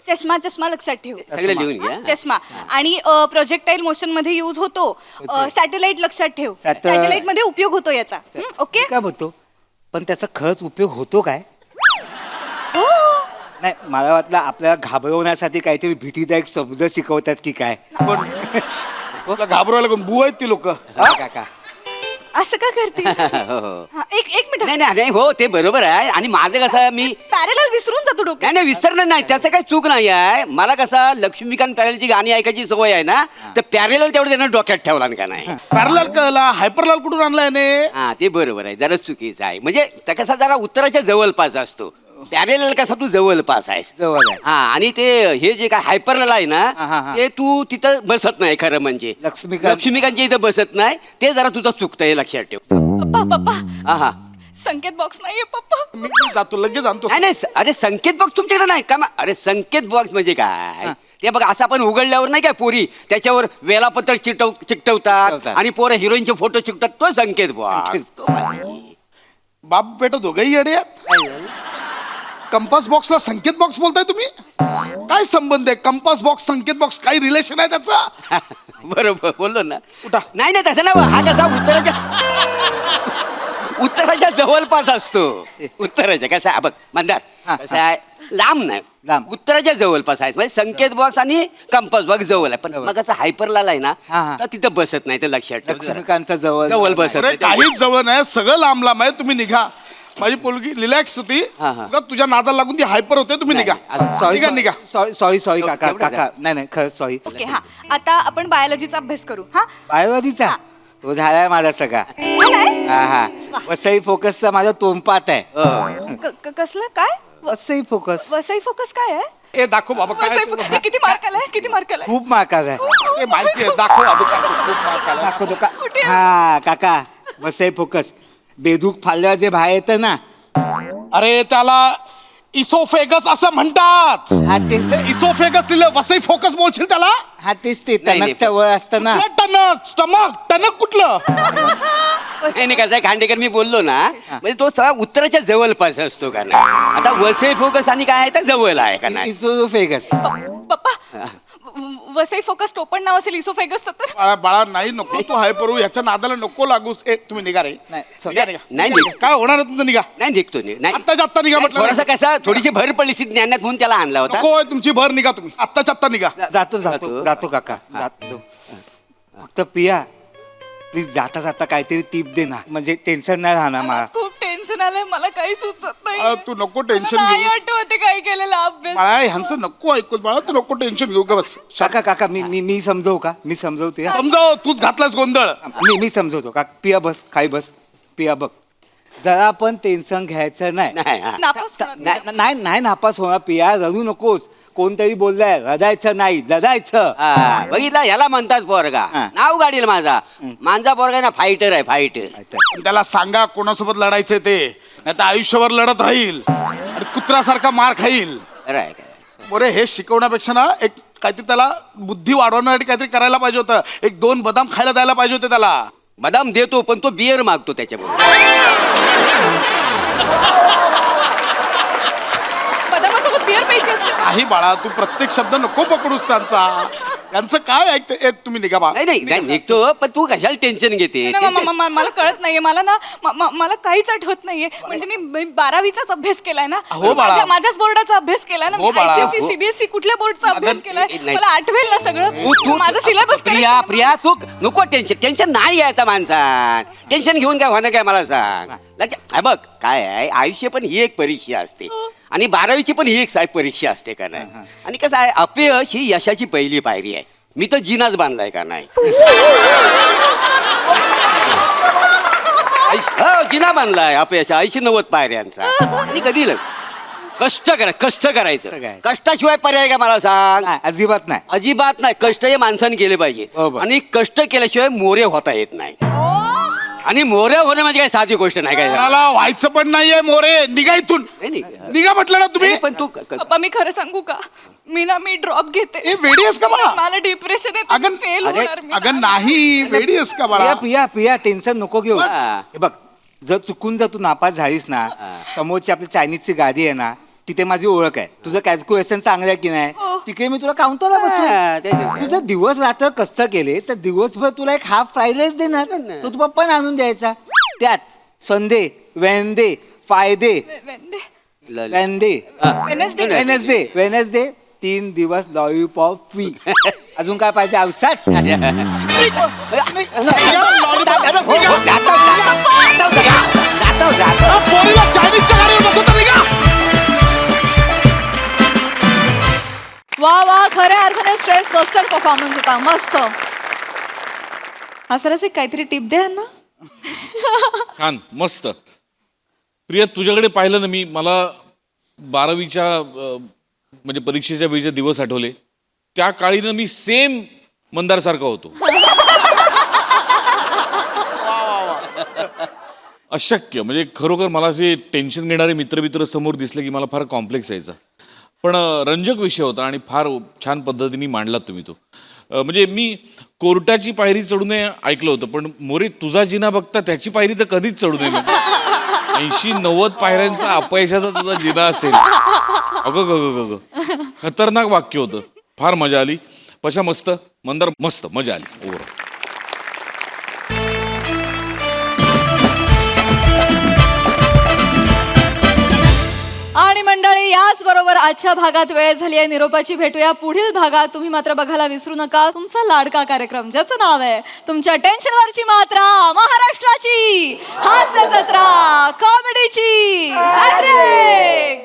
S10: चष्मा लक्षात ठेव.
S11: सगळं लिहून घ्या.
S10: चष्मा आणि प्रोजेक्टाईल मोशन मध्ये यूज होतो. सॅटेलाइट लक्षात ठेव.
S4: Satellite.
S10: सॅटेलाइट मध्ये उपयोग होतो याचा. ओके
S4: काय बोलतो पण त्याचा खरंच उपयोग होतो काय?
S10: हो.
S4: नाही मला वाटलं आपल्याला घाबरवण्यासाठी काहीतरी भीतीदायक शब्द शिकवतात की काय.
S1: पण तुला घाबरवायला कोण? बू आहेत ती लोक.
S4: काका
S10: असं का करते.
S11: हो.
S10: हा, एक मिनिट.
S11: नाही हो ते बरोबर आहे आणि माझं कसं मी
S10: पॅरेलाल विसरून जातो डोक्यात.
S11: नाही विसरणार नाही त्याचं काही चूक नाही आहे. मला कसं लक्ष्मीकांत पॅरेलची गाणी ऐकायची सवय आहे ना तर पॅरेल तेवढं त्यानं डोक्यात ठेवला का नाही.
S1: पॅरलाल कळला. हायपरलाल कुठून आणलाय ने?
S11: हा ते बरोबर आहे जरा चुकीचं आहे म्हणजे त्या कसा जरा उत्तराच्या जवळपास असतो. पॅरेल कसा तू जवळपास आहेस.
S4: जवळ आहे.
S11: हा आणि ते हे जे काय हायपरलाल आहे
S4: हा, हा,
S11: ना
S4: हा.
S11: ते तू तिथं बसत नाही खरं म्हणजे लक्ष्मीकांतच्या इथं बसत नाही ते जरा तुझं चुकतंय लक्षात ठेव.
S10: पप्पा
S11: हा हा
S10: संकेत बॉक्स नाहीये पप्पा.
S1: मी जातो लगेच आणतो.
S11: नाही अरे संकेत बॉक्स तुमच्याकडे नाही का? अरे संकेत बॉक्स म्हणजे काय ते बघा असं आपण उघडल्यावर नाही काय पोरी त्याच्यावर वेळापत्रक चिकटवतात आणि पोरं हिरोईनचे फोटो चिकटतात तो संकेत बॉक्स.
S1: बाप बेटा दोघंही येडे आहेत. कंपास बॉक्सला संकेत बॉक्स बोलताय तुम्ही? काय संबंध आहे? कंपास बॉक्स संकेत बॉक्स काही रिलेशन आहे त्याचा?
S11: बरोबर बोललो ना.
S1: उठा.
S11: नाही तसं ना हा कसा उत्तराच्या जवळपास असतो. उत्तराच्या कसा आहे बघ मंदार कसं आहे लांब नाही
S4: लांब.
S11: उत्तराच्या जवळपास आहे म्हणजे संकेत बॉक्स आणि कंपास बॉक्स जवळ आहे पण मग असं हायपरलाल आहे ना तर तिथं बसत नाही तर लक्षात ठेव.
S4: लक्ष्मीकांतचा जवळ
S11: जवळ बसत
S1: अरे
S11: नाही.
S1: काहीच जवळ नाही सगळं लांब लांब आहे. तुम्ही निघा.
S12: माझी पोलगी रिलॅक्स होती
S11: हा, हा.
S12: उगाच तुझ्या नादाला लागून ती हायपर होते. तुम्ही निघा निघा निघा.
S4: सॉरी काका
S11: तेवढं
S4: काका नाही खरंच सॉरी.
S10: ओके हा आता आपण बायोलॉजीचा अभ्यास करू हा
S4: बायोवादीचा तो झालाय माझा सगळा.
S10: झालाय?
S4: हा हा वसई फोकसचा माझा तोंपात आहे.
S10: कसलं काय
S4: वसई फोकस
S10: वसई फोकस काय आहे?
S12: ए दाखव बाबा काय
S10: वसई फोकस किती मार्क आलाय किती मार्क आलाय?
S4: खूप मार्काच आहे.
S12: ते माहिती आहे. दाखव आधी काय खूप मार्क आला.
S4: दाखवतो का हा काका वसई फोकस बेदूक फाडल्यावर जे बाहेर येतं ना.
S12: अरे त्याला इसोफेगस असं म्हणतात.
S4: हा तेच
S12: इसोफेगस दिलं वसई फोकस बोलशील त्याला.
S4: हा तेच ते
S11: नाही,
S4: टणकचं वळ असतं ना.
S12: कुठलं टणक स्टमक टणक कुठलं.
S11: नाही कसं आहे खांडेकर मी बोललो ना म्हणजे तो सगळा उत्तराच्या जवळपास असतो का नाही. आता वसई फोकस आणि काय आहे तर जवळ आहे का नाही.
S4: इसोफेगस
S10: पप्पा वसई फोकस टोपण नाव असेल इसोफेगस तर
S12: बाळा नाही नको तू हायपर ह्याच्या नादाला नको लागूस. ए तुम्ही निघा रे. निघा निघा.
S11: नाही निघ.
S12: काय होणार आहे तुमचं. निघा
S11: नाही निघतो नाही
S12: आत्ताच्या आत्ता निघा म्हटलं.
S11: थोडासा कसा थोडीशी भर पडली ज्ञानात म्हणून त्याला आणला होता.
S12: नको तुमची भर. निघा तुम्ही आत्ताच्या आत्ता निघा.
S4: जातो जातो जातो काका जातो. फक्त पिया प्लीज जाता जाता काहीतरी टीप दे ना म्हणजे टेन्शन नाही राहणार मला.
S10: खूप टेन्शन आलंय मला काही सुचत
S12: बाळा,
S10: नाही.
S12: तू नको टेन्शन
S10: नाही
S12: घेऊ.
S10: आठवते काही केलेला अभ्यास.
S12: बाळा ह्यांचं नको ऐकू. बाळा तू नको टेन्शन घेऊ का बस.
S4: काका काका मी समजवू का मी समजवते हा.
S12: समजाव तूच घातलास गोंधळ.
S4: मी समजवतो का पिया बस खाई बस पिया बघ जरा पण टेन्शन घ्यायचं नाही.
S11: नाही हा.
S10: नापास होणार.
S4: नाही नापास होणार पिया रडू नकोस. कोणतरी बोललाय रडायचं नाही जगायचं.
S11: हा, बघितला याला म्हणतात पोरगा.
S4: हा.
S11: नाव गाडील माझा पोरगा ना फायटर आहे फायटर.
S12: पण त्याला सांगा कोणासोबत लढायचंय ते. नाही तर आयुष्यभर लढत राहील आणि कुत्रासारखा मार खाईल. बरे हे शिकवण्यापेक्षा ना एक काहीतरी त्याला बुद्धी वाढवण्यासाठी काहीतरी करायला पाहिजे होतं. एक 2 बदाम खायला द्यायला पाहिजे होते त्याला.
S11: बदाम देतो पण तो बियर मागतो त्याच्याबरोबर.
S10: बदामासोबत बिअर प्यायची असते.
S12: नाही बाळा तू प्रत्येक शब्द नको पकडूस त्यांचा. त्यांचं काय ऐकते. तुम्ही निघा बा.
S11: नाही निघतो पण तू कशाला टेन्शन घेते.
S10: मला कळत नाहीये मला ना मला काहीच आठवत नाहीये. म्हणजे मी 12वीचाच अभ्यास केलाय ना.
S12: हो बाळा.
S10: माझ्याच बोर्डाचा अभ्यास केलाय ना.
S12: हो बाळा.
S10: आयसीएससी
S12: हो.
S10: सीबीएसई कुठल्या बोर्डचा अभ्यास केलाय
S11: नाही.
S10: मला आठवेल ना सगळं.
S11: तू
S10: माझा सिलेबस
S11: प्रिया तू नको टेन्शन नाही घ्यायचं माणसान. टेन्शन घेऊन काय होणं काय मला सांग. बघ काय आहे आयुष्य पण ही एक परीक्षा असते आणि 12वीची पण ही एक परीक्षा असते का नाही. आणि कसं आहे अपयश ही यशाची पहिली पायरी आहे. मी तर जिनाच बांधलाय का नाही. जिना बांधलाय अपयश 80-90 पायऱ्यांचा. आणि कधी कष्ट करायचं. कष्टाशिवाय पर्याय का मला सांग.
S4: अजिबात नाही
S11: अजिबात नाही. कष्ट हे माणसाने केले पाहिजे
S4: बरोबर.
S11: आणि कष्ट केल्याशिवाय मोरे होता येत नाही. आणि मोरे होणे म्हणजे काय साधी गोष्ट नाही काय.
S12: मला व्हायचं पण नाहीये मोरे. निघा इथून. निघा म्हटलं ना तुम्ही.
S11: पण तू
S10: पप्पा मी खरं सांगू का मी ड्रॉप घेते.
S12: ए वेडी आहेस का बाळा.
S10: मला डिप्रेशन येतं.
S12: अगं
S10: फेल होणार मी.
S12: अगं नाही वेडी आहेस का बाळा.
S4: पिया टेन्शन नको घेऊ.
S11: हा.
S4: हे बघ जर तू नापास झालीस ना समोरची आपली चायनीजची गाडी आहे ना तिथे माझी ओळख आहे. तुझं कॅल्क्युलेशन चांगलं आहे की नाही तिकडे मी तुला काउंटरला बसू. तुझं दिवस रात्र कष्ट केले तर दिवसभर तुला एक हाफ फ्राईड राईस देणार तो तू पप्पा आणून द्यायचा. त्यात संडे वेनडे फ्रायडे वेनसडे 3 दिवस लॉलीपॉप फ्री. अजून काय पाहिजे औषध.
S12: पोरीला चायनीजच्या गाडीवर बसवता निघा.
S3: वा खऱ्या अर्थाने स्ट्रेस बस्टर परफॉर्मन्स होता. मस्त. असं रसिक काहीतरी टिप द्या ना.
S9: छान मस्त. प्रिया तुझ्याकडे पाहिलं ना मी मला 12वीच्या म्हणजे परीक्षेच्या वेळीचे दिवस आठवले. त्या काळीनं मी सेम मंदारसारखा होतो. अशक्य म्हणजे खरोखर मला असे टेन्शन घेणारे मित्र समोर दिसले की मला फार कॉम्प्लेक्स यायचा. पण रंजक विषय होता आणि फार छान पद्धतीने मांडलात तुम्ही तो. म्हणजे मी कोर्टाची पायरी चढू नये ऐकलं होतं पण मोरे तुझा जिना बघता त्याची पायरी तर कधीच चढू नये. 80-90 पायऱ्यांचा अपयशाचा तुझा जिना असेल. अगं खतरनाक वाक्य होतं. फार मजा आली. पशा मस्त मंदार मस्त मजा आली. ओव्हर.
S3: आणि मंडळी याच बरोबर आजच्या भागात वेळ झाली आहे निरोपाची. भेटूया पुढील भागात. तुम्ही मात्र बघायला विसरू नका तुमचा लाडका कार्यक्रम ज्याचं नाव आहे तुमच्या टेन्शनवरची मात्रा महाराष्ट्राची हास्य जत्रा कॉमेडीची हॅट्रिक